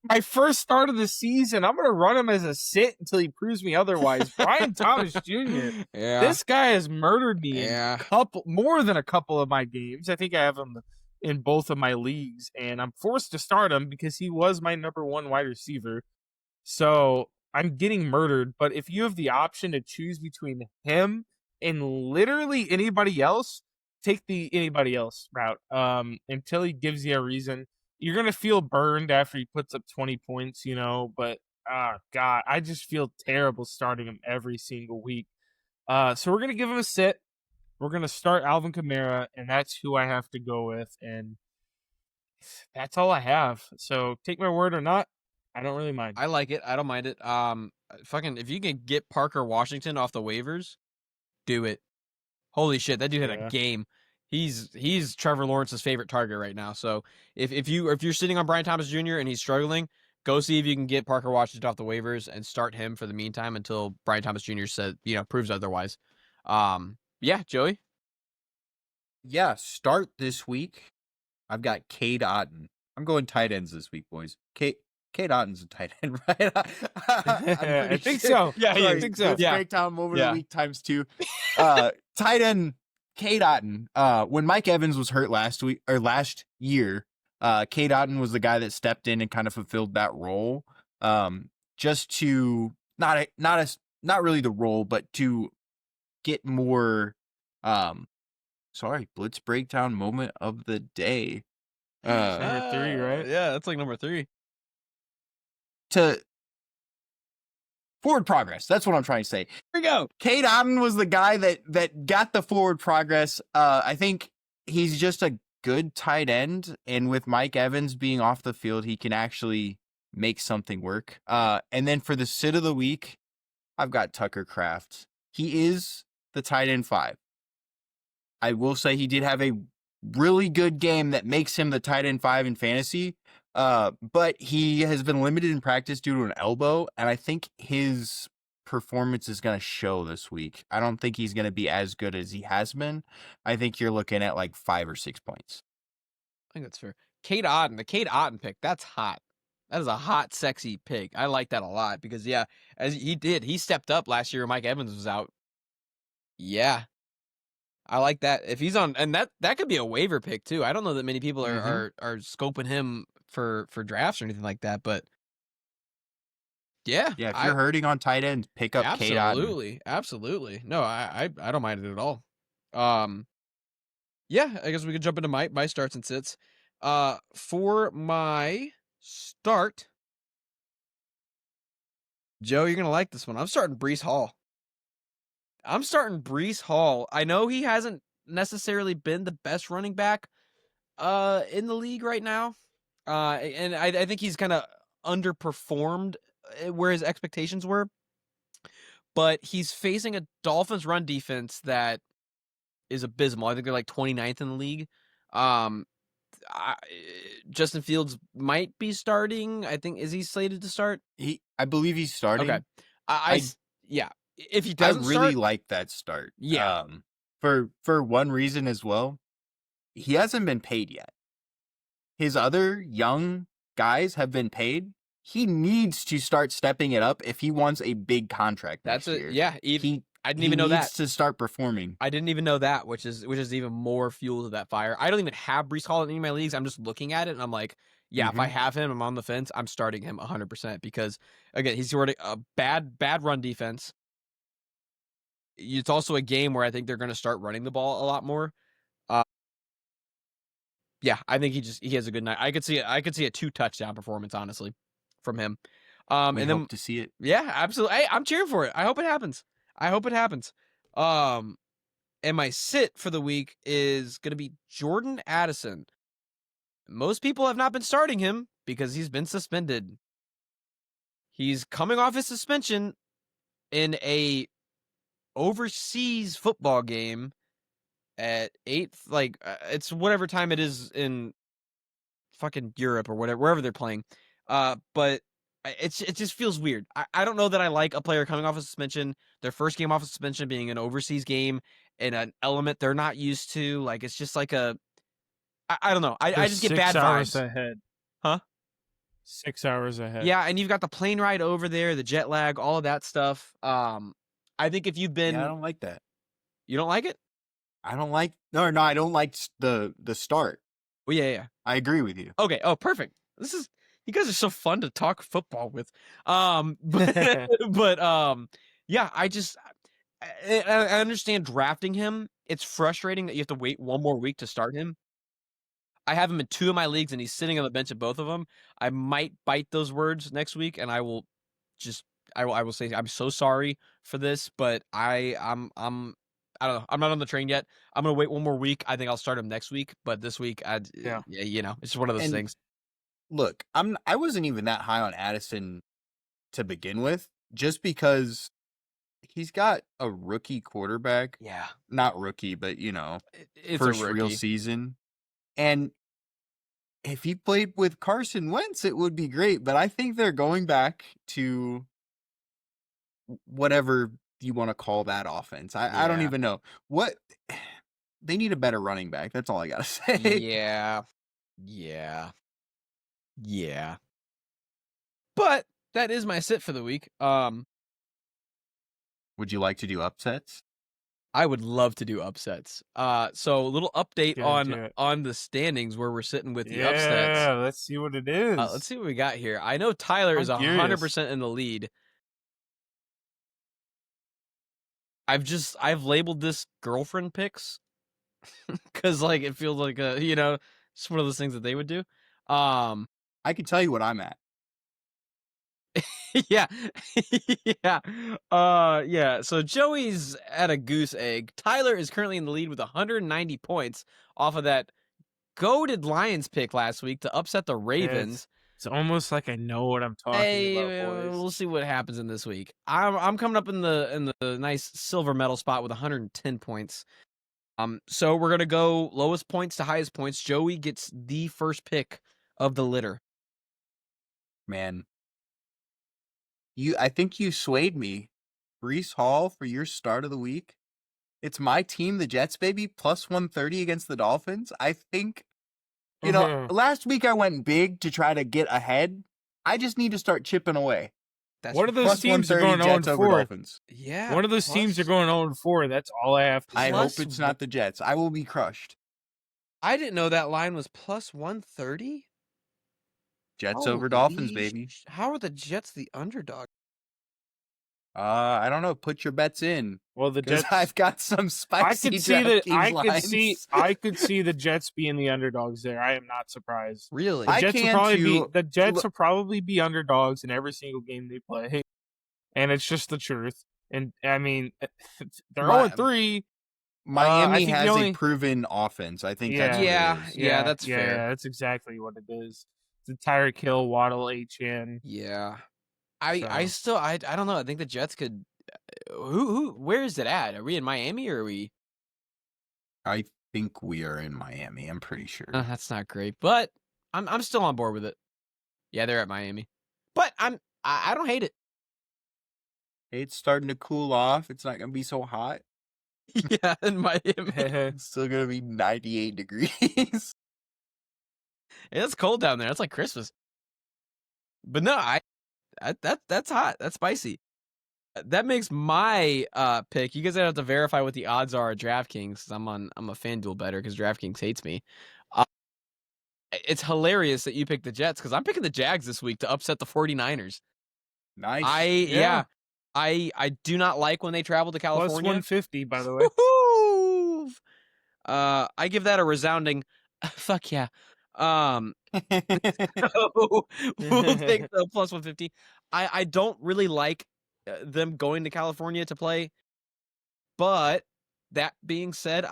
my first start of the season, I'm going to run him as a sit until he proves me otherwise. Brian Thomas Jr. Yeah. This guy has murdered me in more than a couple of my games. I think I have him in both of my leagues, and I'm forced to start him because he was my number 1 wide receiver. So I'm getting murdered. But if you have the option to choose between him and literally anybody else, take the anybody else route until he gives you a reason. You're going to feel burned after he puts up 20 points, but God, I just feel terrible starting him every single week. So we're going to give him a sit. We're going to start Alvin Kamara, and that's who I have to go with. And that's all I have. So take my word or not, I don't really mind. I like it. I don't mind it. If you can get Parker Washington off the waivers, do it. Holy shit, that dude had a game. He's Trevor Lawrence's favorite target right now. So if you're sitting on Brian Thomas Jr. and he's struggling, go see if you can get Parker Washington off the waivers and start him for the meantime until Brian Thomas Jr. proves otherwise. Yeah, Joey. Yeah, start this week. I've got Cade Otton. I'm going tight ends this week, boys. Cade Otton's a tight end, right? I think so. Yeah, I think so. Yeah. Breakdown moment of the week times 2. Tight end Cade Otton. When Mike Evans was hurt last year, Cade Otton was the guy that stepped in and kind of fulfilled that role. Just to not really the role, but to get more. Blitz breakdown moment of the day. Number 3, right? Yeah, that's like number 3. To forward progress. That's what I'm trying to say. Here we go. Cade Otton was the guy that got the forward progress. I think he's just a good tight end, and with Mike Evans being off the field, he can actually make something work. And then for the sit of the week, I've got Tucker Kraft. He is the tight end 5. I will say he did have a really good game that makes him the tight end 5 in fantasy. But he has been limited in practice due to an elbow, and I think his performance is going to show this week. I don't think he's going to be as good as he has been. I think you're looking at like 5 or 6 points. I think that's fair. Cade Otton, the Cade Otton pick, that's hot. That is a hot, sexy pick. I like that a lot because as he stepped up last year when Mike Evans was out. Yeah. I like that. If he's on, and that could be a waiver pick too. I don't know that many people are scoping him for drafts or anything like that, but yeah, Yeah, if you're hurting on tight end, pick up K-Dot. absolutely. No, I don't mind it at all. Yeah, I guess we could jump into my starts and sits. For my start, Joe, you're gonna like this one. I'm starting Brees Hall. I know he hasn't necessarily been the best running back in the league right now. And I think he's kind of underperformed where his expectations were. But he's facing a Dolphins run defense that is abysmal. I think they're like 29th in the league. Um, Justin Fields might be starting. I think is he slated to start? I believe he's starting. Okay. Yeah. If he I doesn't really start, like that start. yeah. For one reason as well, he hasn't been paid yet. His other young guys have been paid. He needs to start stepping it up if he wants a big contract next year. Yeah. I didn't even know he that. needs to start performing. I didn't even know that, which is even more fuel to that fire. I don't even have Brees Hall in any of my leagues. I'm just looking at it and I'm like, yeah, if I have him, I'm on the fence. I'm starting him 100% because again, he's sort of a bad run defense. It's also a game where I think they're going to start running the ball a lot more. Yeah, I think he has a good night. I could see a 2 touchdown performance honestly from him. We and hope then to see it. yeah, absolutely. Hey, I'm cheering for it. I hope it happens. And my sit for the week is going to be Jordan Addison. Most people have not been starting him because he's been suspended. He's coming off his suspension in a overseas football game at 8th, it's whatever time it is in fucking Europe or whatever, wherever they're playing. But it just feels weird. I don't know that I like a player coming off a suspension, their first game off a suspension being an overseas game in an element they're not used to. Like, it's just like I don't know. I just get bad 6 hours vibes. ahead. Huh? 6 hours ahead. Yeah, and you've got the plane ride over there, the jet lag, all of that stuff. I think if you've been, Yeah, I don't like that. You don't like it? I don't like I don't like the start. Well, yeah. I agree with you. Okay. Oh, perfect. You guys are so fun to talk football with. Yeah, I understand drafting him. It's frustrating that you have to wait one more week to start him. I have him in 2 of my leagues and he's sitting on the bench at both of them. I might bite those words next week and I will say I'm so sorry for this, but I don't know. I'm not on the train yet. I'm gonna wait one more week. I think I'll start him next week, but this week, it's one of those things. Look, I wasn't even that high on Addison to begin with, just because he's got a rookie quarterback. Yeah, not rookie, but it's first a rookie. real season. And if he played with Carson Wentz, it would be great. But I think they're going back to whatever you want to call that offense. I don't even know what they need. A better running back. That's all I gotta say. Yeah. But that is my sit for the week. Would you like to do upsets? I would love to do upsets. So a little update on the standings where we're sitting with the upsets. Yeah, let's see what it is. Let's see what we got here. I know Tyler is 100% in the lead. I've labeled this girlfriend picks because it feels like it's one of those things that they would do. I can tell you what I'm at. Yeah. So Joey's at a goose egg. Tyler is currently in the lead with 190 points off of that goated Lions pick last week to upset the Ravens. It's almost like I know what I'm talking about, boys. We'll see what happens in this week. I'm coming up in the nice silver medal spot with 110 points. So we're gonna go lowest points to highest points. Joey gets the first pick of the litter. Man, I think you swayed me. Brees Hall for your start of the week. It's my team, the Jets, baby, plus 130 against the Dolphins. I think, last week I went big to try to get ahead. I just need to start chipping away. One of those Plus teams are 130 going Jets over 0-4. Dolphins. Yeah. One of those teams are going 0-4. That's all I have to I say. Plus hope it's not the Jets. I will be crushed. I didn't know that line was plus 130. Jets over Dolphins, Holy baby. How are the Jets the underdog? I don't know. Put your bets in. Well, the Because Jets. I've got some spicy DraftKings lines. I could see the Jets being the underdogs there. I am not surprised. Really? The I Jets will can probably too. the Jets Look- will probably be underdogs in every single game they play, and it's just the truth. And I mean, they're 0-3. Miami think the has only- a proven offense. I think that's Yeah. what it is. Yeah, that's fair. Yeah, that's exactly what it is. It's a Tyreek Hill, Waddle, HN. Yeah. So. I don't know. I think the Jets could where is it at? Are we in Miami or are we I think we are in Miami. I'm pretty sure. that's not great, but I'm still on board with it. Yeah, they're at Miami. But I don't hate it. It's starting to cool off. It's not going to be so hot. Yeah, in Miami. It's still going to be 98 degrees. It's cold down there. It's like Christmas. But no, that's hot. That's spicy. That makes my pick. You guys have to verify what the odds are at DraftKings because I'm a FanDuel better because DraftKings hates me. It's hilarious that you picked the Jets because I'm picking the Jags this week to upset the 49ers. Nice. I do not like when they travel to California. Plus 150, by the way. Woo-hoo! I give that a resounding fuck yeah. We'll take the plus 150. I don't really like them going to California to play, but that being said,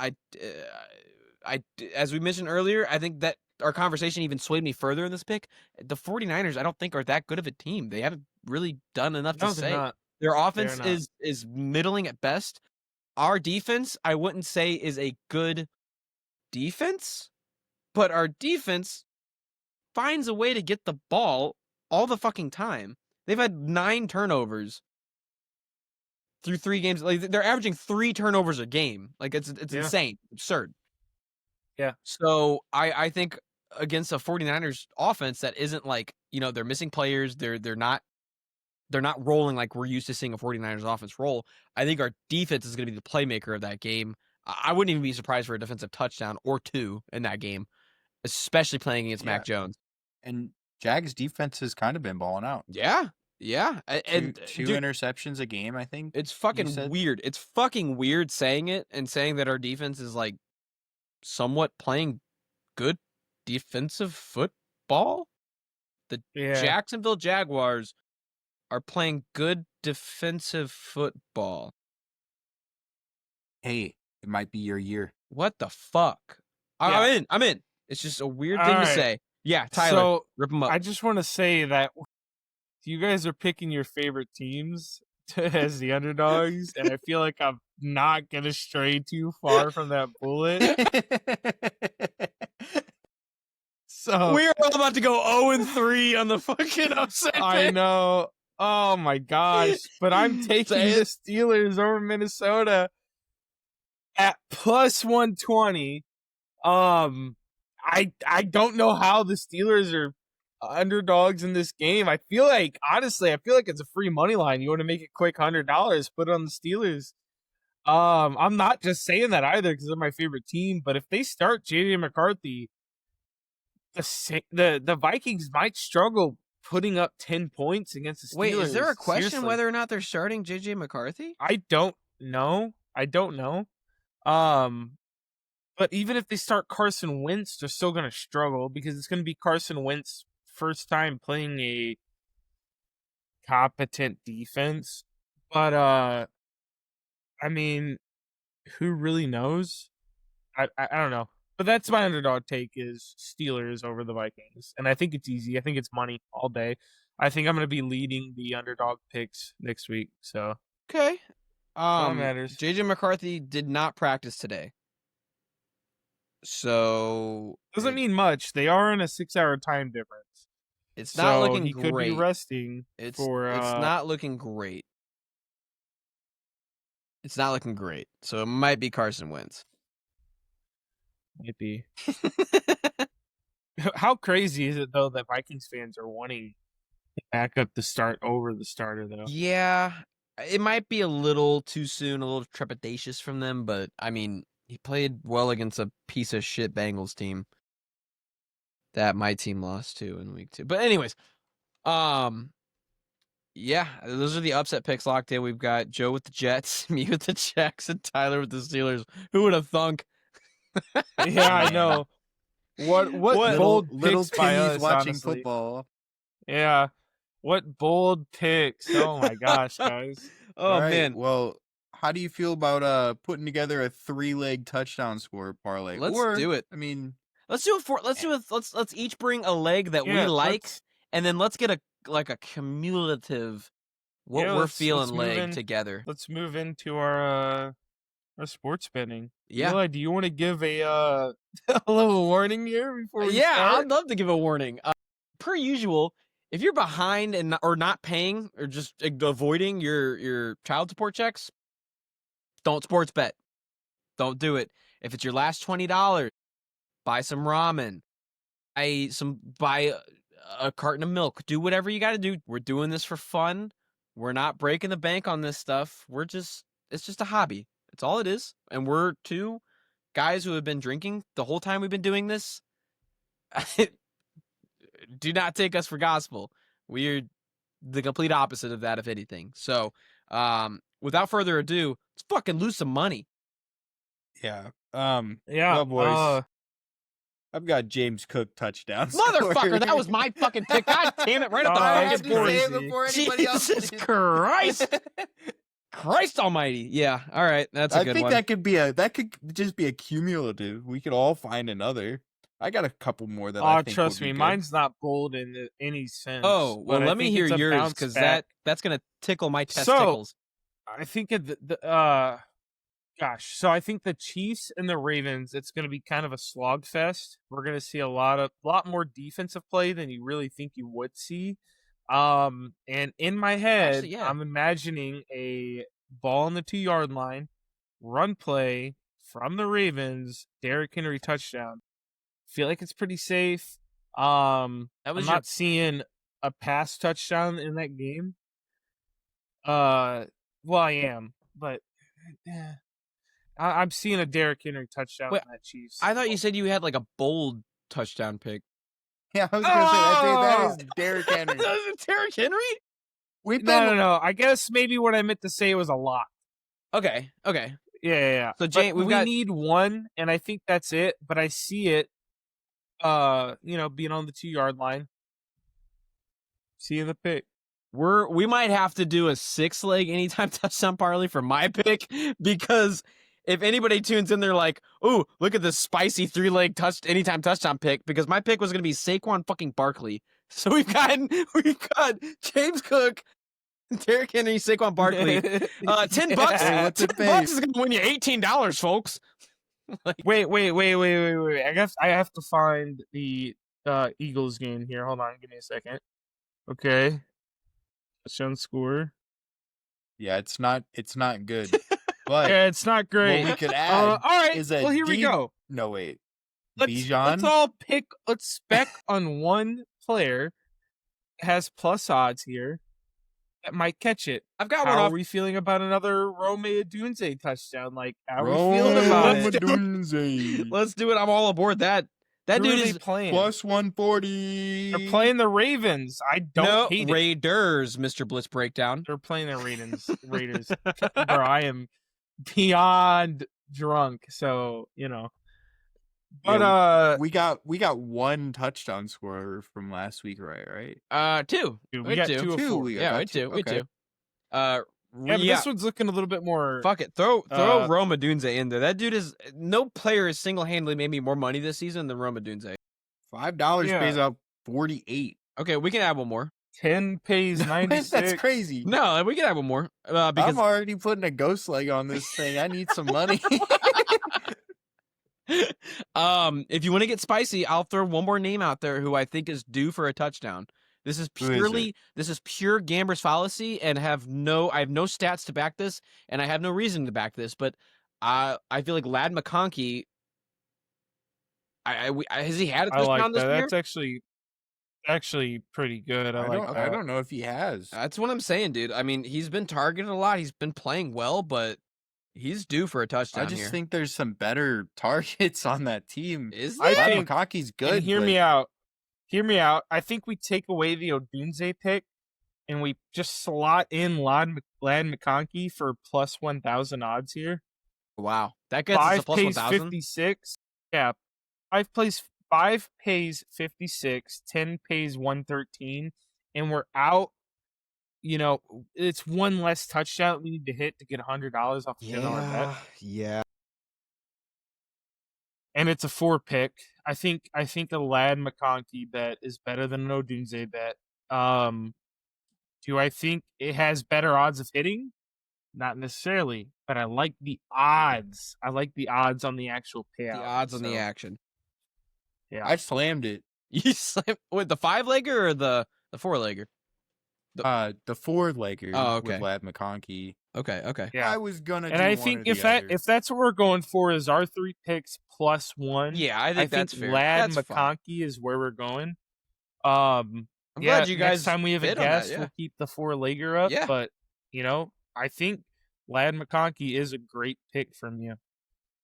as we mentioned earlier, I think that our conversation even swayed me further in this pick. The 49ers, I don't think are that good of a team. They haven't really done enough to say. Not. Their offense They're not. is middling at best. Our defense, I wouldn't say is a good defense, but our defense finds a way to get the ball all the fucking time. They've had 9 turnovers through 3 games. Like they're averaging 3 turnovers a game. Like it's insane, absurd. Yeah. So I think against a 49ers offense that isn't like, they're missing players, they're not rolling like we're used to seeing a 49ers offense roll. I think our defense is going to be the playmaker of that game. I wouldn't even be surprised for a defensive touchdown or 2 in that game, especially playing against Mac Jones. And Jags defense has kind of been balling out. Yeah. And two dude, interceptions a game, I think. it's fucking weird. It's fucking weird saying it and saying that our defense is like somewhat playing good defensive football. The Jacksonville Jaguars are playing good defensive football. Hey, it might be your year. What the fuck? Yeah. I'm in. It's just a weird thing to say. Yeah, Tyler, So rip them up. I just want to say that you guys are picking your favorite teams as the underdogs, and I feel like I'm not gonna stray too far from that bullet. So We're all about to go 0-3 on the fucking upset. I know. Oh my gosh! But I'm taking the Steelers over Minnesota at plus 120. I don't know how the Steelers are underdogs in this game. I feel like it's a free money line. You want to make it quick, $100, put it on the Steelers. I'm not just saying that either because they're my favorite team. But if they start JJ McCarthy, the Vikings might struggle putting up 10 points against the Steelers. Wait, is there a question Seriously. whether or not they're starting JJ McCarthy? I don't know. But even if they start Carson Wentz, they're still going to struggle because it's going to be Carson Wentz first time playing a competent defense. But I mean, who really knows? I don't know. But that's my underdog take is Steelers over the Vikings. And I think it's easy. I think it's money all day. I think I'm going to be leading the underdog picks next week. So Okay. that matters. JJ McCarthy did not practice today. So Doesn't mean much. They are in a 6-hour time difference. It's not looking he great. Could be resting It's for not looking great. It's not looking great. So it might be Carson Wentz. Might be. How crazy is it though that Vikings fans are wanting backup to start over the starter, though. Yeah, it might be a little too soon, a little trepidatious from them, but I mean, he played well against a piece of shit Bengals team that my team lost to in week 2. But anyways, yeah, those are the upset picks locked in. We've got Joe with the Jets, me with the Jacks, and Tyler with the Steelers. Who would have thunk? Yeah, I know. What bold little picks by Timmy's us, watching honestly. football. Yeah. What bold picks. Oh my gosh, guys. Oh All right, man, well, how do you feel about putting together a 3-leg touchdown score parlay? let's Or, do it. I mean, Let's do it for. Let's each bring a leg that we Yeah, like, let's and then let's get a cumulative what we're feeling move leg in. together. Let's move into our sports betting. Yeah. Eli, do you want to give a a little warning here before we Yeah, start? I'd love to give a warning. Per usual, if you're behind and or not paying or just avoiding your child support checks, don't sports bet. Don't do it. If it's your last $20, buy some ramen. Buy a carton of milk. Do whatever you got to do. We're doing this for fun. We're not breaking the bank on this stuff. It's just a hobby. It's all it is. And we're two guys who have been drinking the whole time we've been doing this. Do not take us for gospel. We're the complete opposite of that, if anything. So, without further ado, let's fucking lose some money. yeah. Yeah, well, boys, I've got James Cook touchdown. Motherfucker, that was my fucking pick. God damn it, right at the I fucking had to board. say it before anybody else Jesus did. Christ. Christ almighty. Yeah, all right. That's a good think one. that could just be a cumulative. We could all find another. I got a couple more that I think trust would me, be good. mine's not bold in any sense. Oh, well, but I let me think hear it's a yours, bounce because back. that's going to tickle my testicles. I think so I think the Chiefs and the Ravens, it's going to be kind of a slogfest. We're going to see a lot more defensive play than you really think you would see. And in my head, Actually, yeah. I'm imagining a ball on the 2-yard line, run play from the Ravens, Derrick Henry touchdown. Feel like it's pretty safe. I'm not seeing a pass touchdown in that game. Well, I am, but I'm seeing a Derrick Henry touchdown in that Chiefs. I thought you said you had like a bold touchdown pick. Yeah, I was gonna say that is Derrick Henry. That is Derrick Henry? No. I guess maybe what I meant to say was a lot. Okay. Yeah. So Jane, we need one, and I think that's it. But I see it, being on the 2-yard line. Seeing the pick. We might have to do a 6-leg anytime touchdown parlay for my pick, because if anybody tunes in, they're like, "Ooh, look at this spicy 3-leg anytime touchdown pick," because my pick was going to be Saquon fucking Barkley. So we've got James Cook, Derrick Henry, Saquon Barkley. $10. $10 is going to win you $18, folks. Wait. I guess I have to find the Eagles game here. Hold on, give me a second. Okay. Touchdown score. Yeah, it's not good. But yeah, it's not great. What we could add all right. is a well, here we go. No, wait. Let's all pick. Let's spec on one player that has plus odds here that might catch it. I've got one. How are we feeling about another Rome Odunze touchdown? Like, how are we feeling about it? Let's do it. I'm all aboard that. That dude is playing plus 140. They're playing the Ravens. I don't hate Raiders, Mr. Blitz Breakdown. They're playing the Raiders. Bro, I am beyond drunk, so But yeah, we got one touchdown scorer from last week, right? 2. Dude, we got 2 of 4. We 2. This one's looking a little bit more. Fuck it. Throw Rome Odunze in there. That dude is no player has single-handedly made me more money this season than Rome Odunze. $5 pays out 48. Okay, we can add one more. 10 pays 96. That's crazy. No, we can add one more. Because I'm already putting a ghost leg on this thing. I need some money. If you want to get spicy, I'll throw one more name out there who I think is due for a touchdown. This is pure gambler's fallacy, and I have no stats to back this, and I have no reason to back this. But I feel like Ladd McConkey. Has he had a touchdown this year? actually pretty good. I like I that. don't know if he has. That's what I'm saying, dude. I mean, he's been targeted a lot. He's been playing well, but he's due for a I touchdown just here. think there's some better targets on that team. Is I there? Ladd think, McConkey's and good, hear but me out. Hear me out. I think we take away the Odunze pick and we just slot in Ladd McConkey for plus 1,000 odds here. Wow. That gets us a 5 plus pays 1,000? 56. Yeah. 5 pays 56, 10 pays 113, and we're out. You know, it's one less touchdown we need to hit to get $100 off a $10 bet. Yeah. And it's a 4 pick. I think a Ladd McConkey bet is better than an Odunze bet. Do I think it has better odds of hitting? Not necessarily, but I like the odds. I like the odds on the actual payout. The odds on the so, action. Yeah. I slammed it. You slammed with the 5-legger or the 4-legger? The 4-legger Oh, okay. with Ladd McConkey. Okay. Yeah. I was gonna And do I one think or the other. if that's what we're going for is our 3 picks plus 1. Yeah, I think that's fair. Ladd That's fine. McConkey is where we're going. I'm glad you guys next time we have a bid on that, guest, yeah. we'll keep the 4-legger up. Yeah. But I think Ladd McConkey is a great pick from you.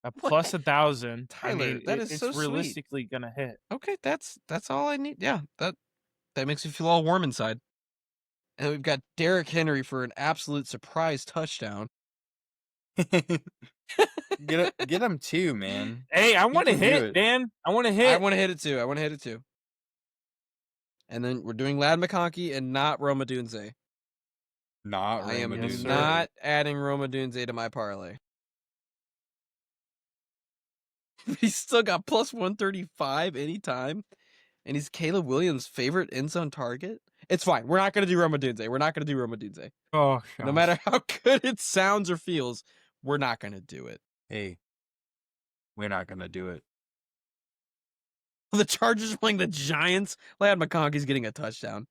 A plus 1,000. Tyler, that is it's so sweet. realistically gonna hit. Okay, that's all I need. Yeah, that makes me feel all warm inside. And we've got Derrick Henry for an absolute surprise touchdown. Get him too, man. Hey, I want to can do hit, it. Dan. I want to hit. I want to hit it too. And then we're doing Ladd McConkey and not Roma Dunze. Not I am Roma Dunze. not adding Roma Dunze to my parlay. He's still got plus 135 anytime. And he's Caleb Williams' favorite end zone target. It's fine. We're not going to do Roma Dunze. Oh, gosh. No matter how good it sounds or feels, we're not going to do it. Hey, we're not gonna do it. The Chargers playing the Giants. Ladd McConkey's getting a touchdown.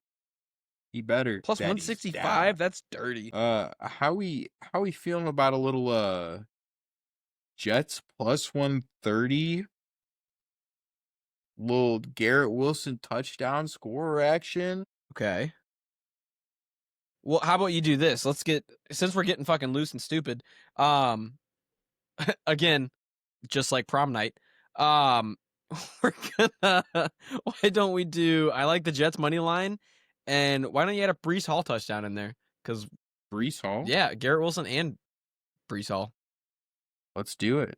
He better. Plus Daddy's 165. down. That's dirty. How we feeling about a little Jets plus 130? Little Garrett Wilson touchdown scorer action. Okay. Well, how about you do this? Since we're getting fucking loose and stupid, again, just like prom night, we're gonna, why don't we do, I like the Jets money line, and why don't you add a Breece Hall touchdown in there? Because Breece Hall? yeah, Garrett Wilson and Breece Hall. Let's do it.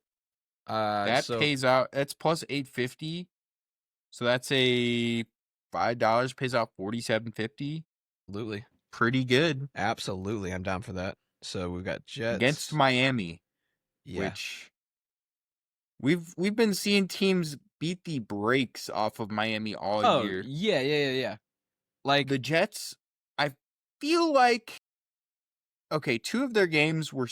That pays out, that's plus 850. So that's a $5 pays out $47.50. Absolutely. Pretty good. Absolutely. I'm down for that. So we've got Jets Against Miami. Yeah. Which we've been seeing teams beat the brakes off of Miami all year. Yeah. Like The Jets, I feel like, okay, 2 of their games were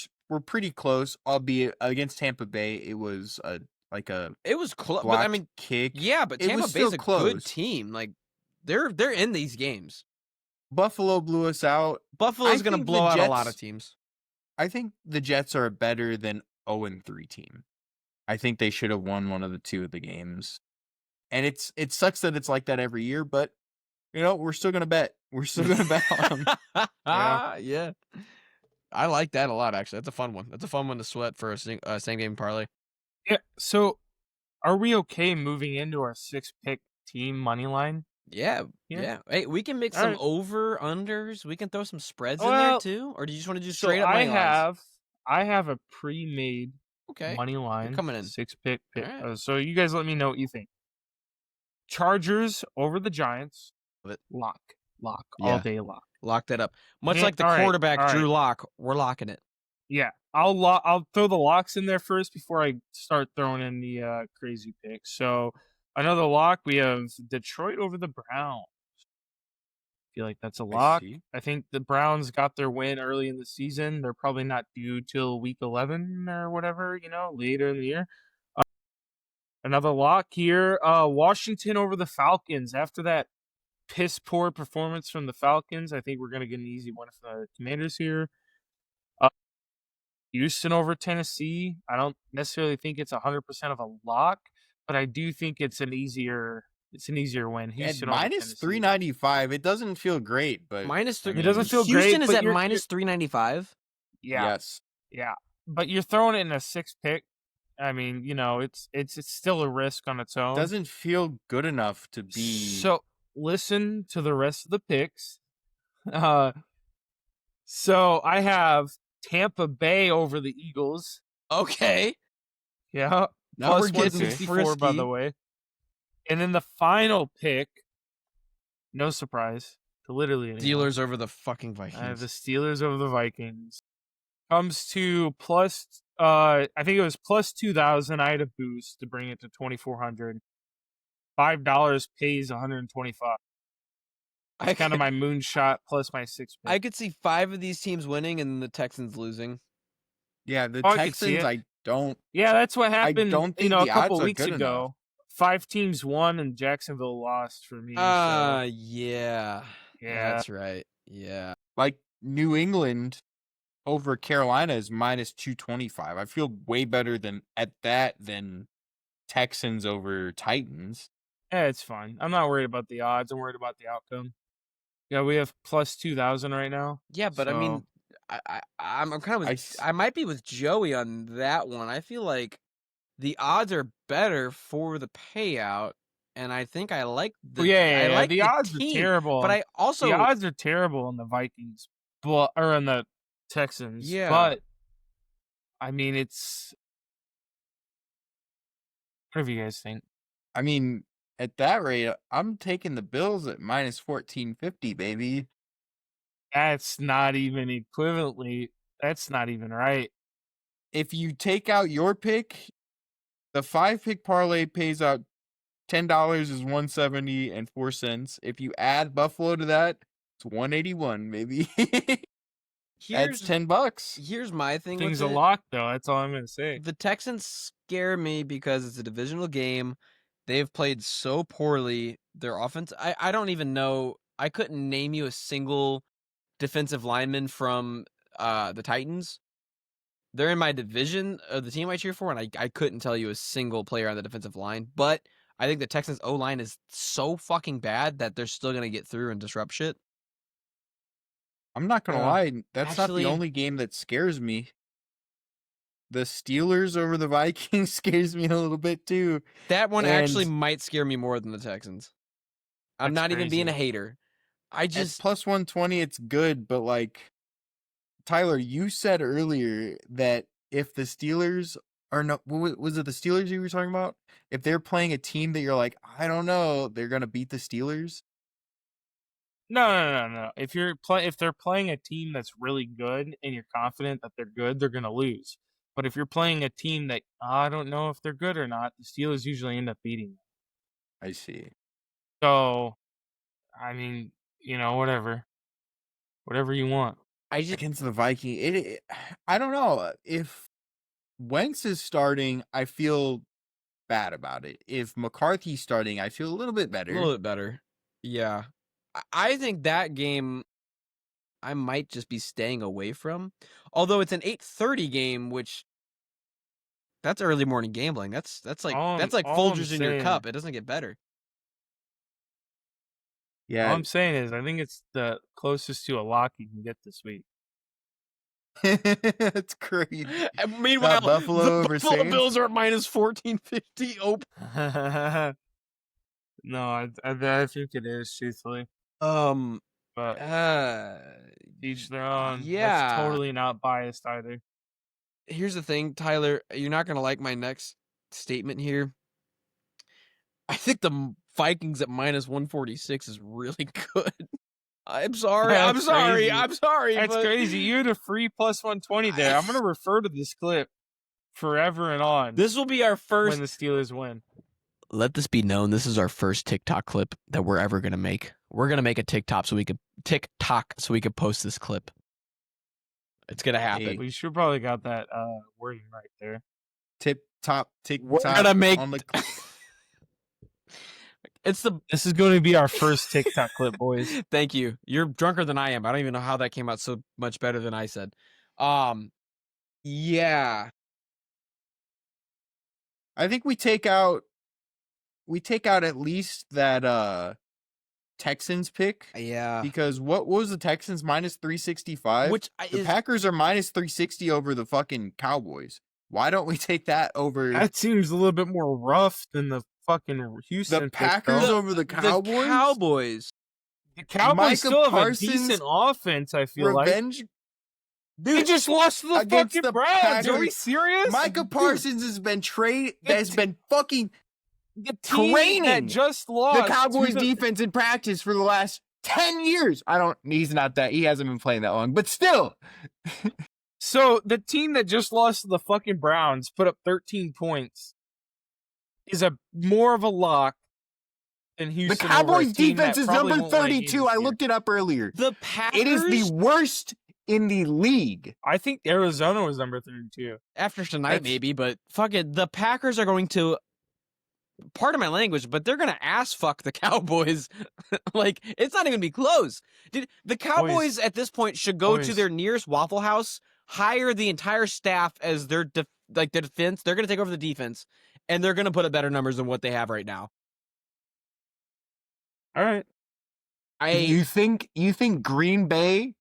pretty close, albeit against Tampa Bay. It was it was close, but blocked I mean, kick. yeah, but It Tampa was Bay's still a good close. team. Like they're in these games. Buffalo blew us out. Buffalo's going to think the blow out a lot Jets- of teams. I think the Jets are a better than 0-3 team. I think they should have won one of the 2 of the games. And it sucks that it's like that every year, but we're still gonna bet. We're still gonna bet on them. Yeah. I like that a lot, actually. That's a fun one. That's a fun one to sweat for a same game parlay. Yeah. So, are we okay moving into our 6-pick team money line? Yeah. Hey, we can mix some right. over-unders. We can throw some spreads in there, too? Or do you just want to do So straight up money lines? I have a pre-made Okay. money line. coming in. 6-pick pick. All right. So you guys let me know what you think. Chargers over the Giants. Love it. Lock. Yeah. All day lock. Lock that up. Much Yeah, like the all right, quarterback, all right. Drew Lock, we're locking it. Yeah. I'll throw the locks in there first before I start throwing in the crazy picks. So another lock, we have Detroit over the Browns. Feel like that's a lock. see. I think the Browns got their win early in the season. They're probably not due till week 11 or whatever, later in the year. Another lock here. Washington over the Falcons. After that piss poor performance from the Falcons, I think we're going to get an easy one for the Commanders here. Houston over Tennessee. I don't necessarily think it's 100% of a lock, but I do think it's an easier It's an easier win. At Houston over minus Tennessee. 395, it doesn't feel great, but Minus I three. It doesn't feel Houston great, is but at you're- minus 395. Yeah, yes. yeah. But you're throwing it in a 6 pick. I mean, it's still a risk on its own. Doesn't feel good enough to be. So listen to the rest of the picks. So I have Tampa Bay over the Eagles. Okay. Yeah. Now Plus we're getting 164, by the frisky. way. And then the final pick, no surprise to literally anyone. Steelers over the fucking I have Vikings. the Steelers over the Vikings. Comes to plus, I think it was plus 2,000. I had a boost to bring it to 2,400. $5 pays 125. It's kind of my moonshot plus my 6 pick. I could see 5 of these teams winning and the Texans losing. Yeah, the I could see Texans, it. I don't. Yeah, that's what happened. don't think a the couple odds are weeks good ago. enough. 5 teams won and Jacksonville lost for me. Yeah. Yeah. That's right. Yeah. Like New England over Carolina is minus 225. I feel way better than Texans over Titans. Yeah, it's fine. I'm not worried about the odds. I'm worried about the outcome. Yeah, we have plus 2,000 right now. Yeah, but I mean, I'm kind of with, I might be with Joey on that one. I feel like the odds are better for the payout, and I think I like the. I like the odds team, are terrible. but I also the odds are terrible on the Vikings, or on the Texans. Yeah. But I mean, it's whatever you guys think. I mean, at that rate, I'm taking the Bills at minus 1450, baby. That's not even equivalently. That's not even right. If you take out your pick, the 5-pick parlay pays out $10 is 170.04. If you add Buffalo to that, it's 181, maybe. That's $10. Here's my thing. Things with a it. lock though. That's all I'm gonna say. The Texans scare me because it's a divisional game. They've played so poorly. Their offense. I don't even know. I couldn't name you a single defensive lineman from the Titans. They're in my division of the team I cheer for, and I couldn't tell you a single player on the defensive line. But I think the Texans O-line is so fucking bad that they're still going to get through and disrupt shit. I'm not going to lie. That's actually- not the only game that scares me. The Steelers over the Vikings scares me a little bit too. That one And- actually might scare me more than the Texans. I'm That's not even being a crazy. hater. I At just plus 120, it's good, but like Tyler, you said earlier that if the Steelers are no, was it the Steelers you were talking about? If they're playing a team that you're like, I don't know, they're gonna beat the Steelers. No. If they're playing a team that's really good and you're confident that they're good, they're gonna lose. But if you're playing a team that I don't know if they're good or not, the Steelers usually end up beating them. I see. So, I mean, whatever you want. I just Against the Viking, I don't know. If Wentz is starting, I feel bad about it. If McCarthy's starting, I feel a little bit better. a little bit better. Yeah. I think that game I might just be staying away from. Although it's an 8:30 game, which that's early morning gambling. That's like All I'm Folgers in your saying- cup. It doesn't get better. Yeah, All I'm saying is I think it's the closest to a lock you can get this week. it's crazy. And meanwhile, Buffalo the over Buffalo Saints? Bills are at minus 1450. Oh, No, I think it is, truthfully. But each their own. yeah. That's totally not biased either. Here's the thing, Tyler. You're not gonna like my next statement here. I think the Vikings at minus 146 is really good. I'm sorry. That's I'm sorry. crazy. I'm sorry. That's but crazy. You had a free plus 120 there. I'm gonna refer to this clip forever and on This will be our first. when the Steelers win. Let this be known. This is our first TikTok clip that we're ever gonna make. We're gonna make a TikTok so we could post this clip. It's gonna happen. Hey. We should probably got that wording right there. Tip top, tick We're top. gonna make. on the It's the. This is going to be our first TikTok clip, boys. Thank you. You're drunker than I am. I don't even know how that came out so much better than I said. Yeah. I think we take out out at least that Texans pick. Yeah. Because what was the Texans minus 365? Which The Packers are minus 360 over the fucking Cowboys. Why don't we take that over That seems a little bit more rough than the fucking Houston the pick, Packers though. over the Cowboys? The Cowboys. The Cowboys Micah still have a Parsons decent offense, I feel Revenge They just lost to the against fucking the Browns. Are we Packers. serious? Micah Parsons has been fucking The team training that just the lost Cowboys to the- defense in practice for the last 10 years. He hasn't been playing that long, but still. So the team that just lost to the fucking Browns put up 13 points is more of a lock than The Houston. Cowboys defense is number 32. I looked it up earlier. The Packers. It is the worst in the league. I think Arizona was number 32. After tonight, maybe, but fuck it. The Packers are going to, pardon my language, but they're going to ass fuck the Cowboys. Like, it's not even going to be close. Dude, the Cowboys at this point should go to their nearest Waffle House, hire the entire staff as their defense. They're going to take over the defense, and they're going to put up better numbers than what they have right now. All right. You think Green Bay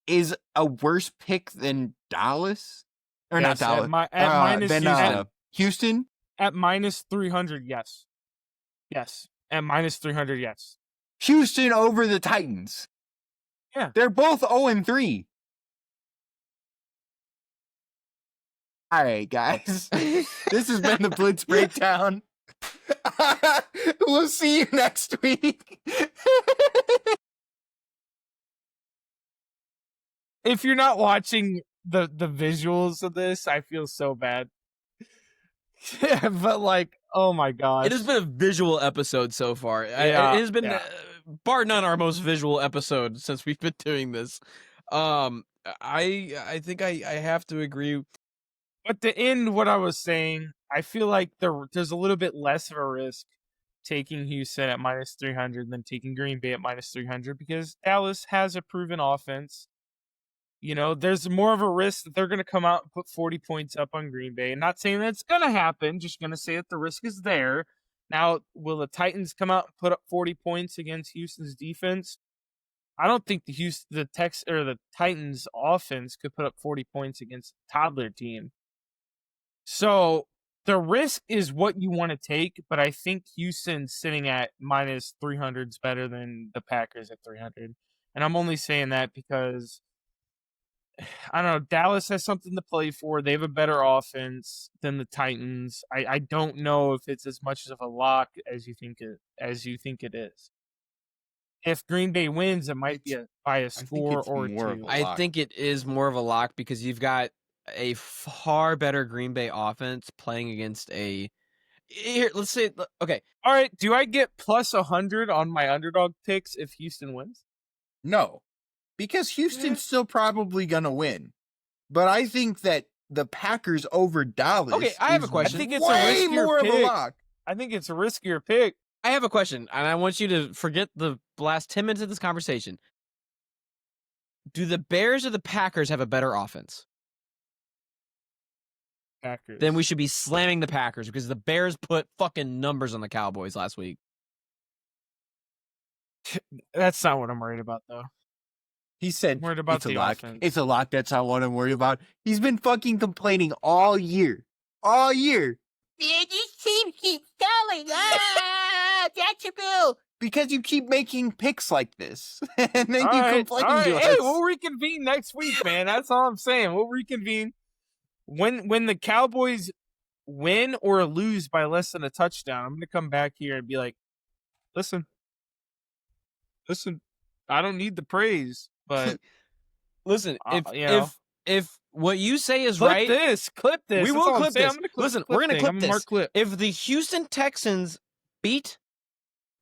is a worse pick than Dallas? Or Yes, not Dallas. Houston. Houston? At minus 300, yes. Yes. At minus 300, yes. Houston over the Titans. Yeah. They're both 0-3. All right, guys. This has been the Blitz Breakdown. We'll see you next week. If you're not watching the visuals of this, I feel so bad. Yeah, but like, oh my gosh. It has been a visual episode so far. Yeah, it has been, bar none, our most visual episode since we've been doing this. I think I have to agree. But to end what I was saying, I feel like there's a little bit less of a risk taking Houston at minus 300 than taking Green Bay at minus 300 because Dallas has a proven offense. You know, there's more of a risk that they're going to come out and put 40 points up on Green Bay. And not saying that's going to happen, just going to say that the risk is there. Now, will the Titans come out and put up 40 points against Houston's defense? I don't think the Titans offense could put up 40 points against a toddler team. So the risk is what you want to take, but I think Houston sitting at minus 300 is better than the Packers at 300. And I'm only saying that because I don't know, Dallas has something to play for. They have a better offense than the Titans. I don't know if it's as much of a lock as you think it is. If Green Bay wins, it might be by a score or two. I think it is more of a lock because you've got a far better Green Bay offense playing against a. Here, let's say, okay. All right, do I get plus 100 on my underdog picks if Houston wins? No, because Houston's still probably going to win. But I think that the Packers over Dallas. Okay, I have a question. I think it's way a riskier more pick. of a lock. I think it's a riskier pick. I have a question, and I want you to forget the last 10 minutes of this conversation. Do the Bears or the Packers have a better offense? Packers. Then we should be slamming the Packers because the Bears put fucking numbers on the Cowboys last week. That's not what I'm worried about, though. He said I'm worried about it's a the lock. offense. It's a lock. That's not what I'm worried about. He's been fucking complaining all year. All year. Man, this team keeps falling. Jacksonville. Because you keep making picks like this. And then All you right, complain all right. to Hey, us. we'll reconvene next week, man. That's all I'm saying. We'll reconvene. When the Cowboys win or lose by less than a touchdown, I'm going to come back here and be like, listen, I don't need the praise, but listen, you know. if what you say is clip right, this. we That's will all I'm clip saying. this. I'm gonna clip, Listen, clip we're gonna thing. clip I'm this. mark clip. If the Houston Texans beat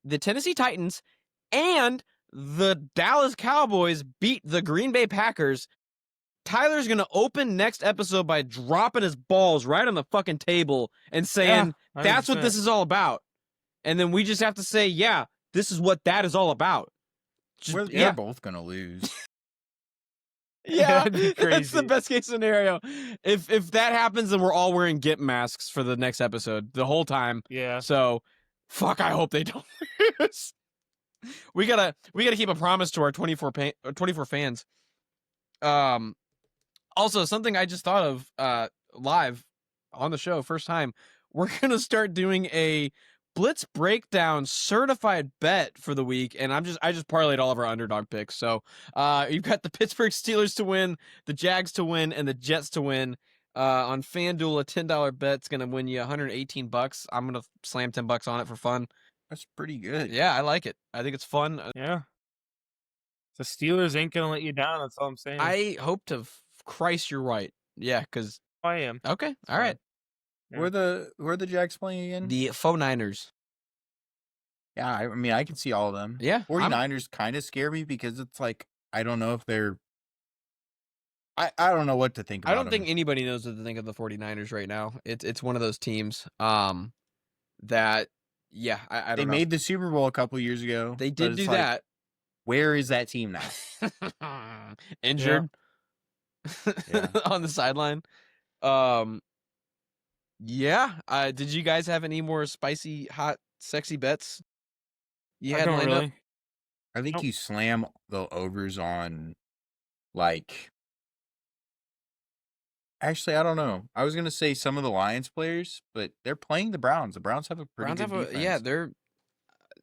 the Tennessee Titans and the Dallas Cowboys beat the Green Bay Packers, Tyler's going to open next episode by dropping his balls right on the fucking table and saying, Yeah, that's what 100%. this is all about. And then we just have to say, yeah, this is what that is all about. They're both going to lose. Yeah, That'd be that's the crazy. best case scenario. If that happens, then we're all wearing GIMP masks for the next episode the whole time. Yeah. So Fuck, I hope they don't lose. We gotta keep a promise to our 24 fans. Also, something I just thought of live on the show, first time, we're gonna start doing a Blitz breakdown certified bet for the week, and I just parlayed all of our underdog picks. So you've got the Pittsburgh Steelers to win, the Jags to win, and the Jets to win. On FanDuel, a $10 bet's gonna win you $118. I'm gonna slam $10 on it for fun. That's pretty good. Yeah, I like it. I think it's fun. Yeah. The Steelers ain't gonna let you down. That's all I'm saying. I hope to Christ you're right. Yeah, because I am. okay, all right. Yeah. Who are the Jags playing again? The 49ers. Yeah, I mean, I can see all of them. Yeah, 49ers kind of scare me because it's like, I don't know if they're... I don't know what to think about I don't think them. anybody knows what to think of the 49ers right now. It's one of those teams that, yeah, I don't They know. made the Super Bowl a couple years ago. They but did it's do like, that. Where is that team now? Injured Yeah. on the sideline. Yeah. Did you guys have any more spicy, hot, sexy bets you I had don't lined up? really. I think Nope. you slam the overs on, like... Actually, I don't know. I was going to say some of the Lions players, but they're playing the Browns. The Browns have a pretty good defense. Yeah, they're,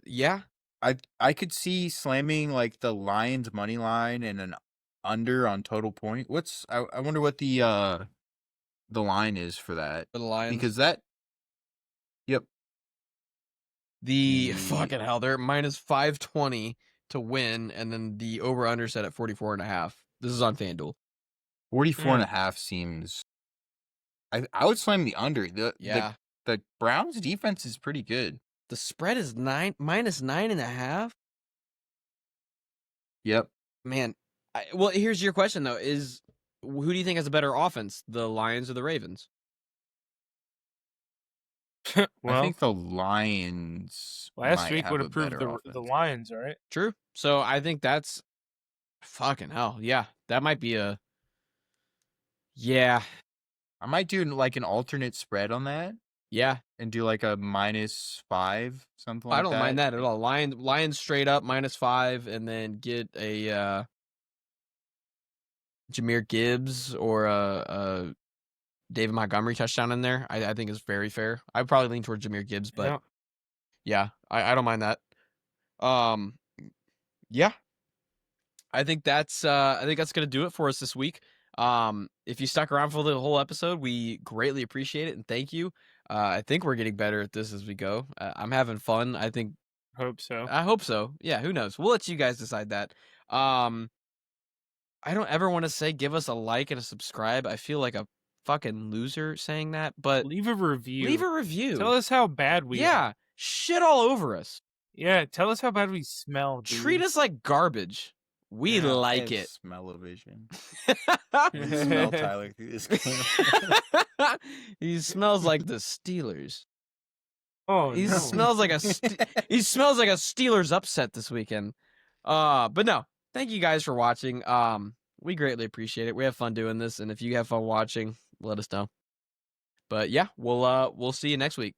yeah. I could see slamming like the Lions money line and an under on total point. I wonder what the line is for that. For the Lions. Because that Yep. The fucking hell, they're minus 520 to win, and then the over-under set at 44.5. This is on FanDuel. 44.5 seems I would slam the under. Yeah. The Browns defense is pretty good. The spread is minus 9.5. Yep. Man, well, here's your question though: who do you think has a better offense, the Lions or the Ravens? Well, I think the Lions last might week have would a have proved better the offense. Lions, right? True. So I think that's fucking hell. Yeah, that might be a. Yeah. I might do like an alternate spread on that. Yeah. And do like a -5, something like that. I don't mind that at all. Lions straight up -5, and then get a Jahmyr Gibbs or a David Montgomery touchdown in there. I think is very fair. I'd probably lean towards Jahmyr Gibbs, but yeah, I don't mind that. Yeah. I think that's gonna do it for us this week. If you stuck around for the whole episode, we greatly appreciate it and thank you. I think we're getting better at this as we go. I'm having fun. I hope so. Yeah, who knows? We'll let you guys decide that. I don't ever want to say give us a like and a subscribe. I feel like a fucking loser saying that, but leave a review. Tell us how bad we are. Yeah, shit all over us. Yeah, tell us how bad we smell, dude. Treat us like garbage. We like it. Smell-o-vision. You smell Tyler through this camera. He smells like the Steelers. Oh, he no. smells like he smells like a Steelers upset this weekend. But no, thank you guys for watching. We greatly appreciate it. We have fun doing this, and if you have fun watching, let us know. But yeah, we'll see you next week.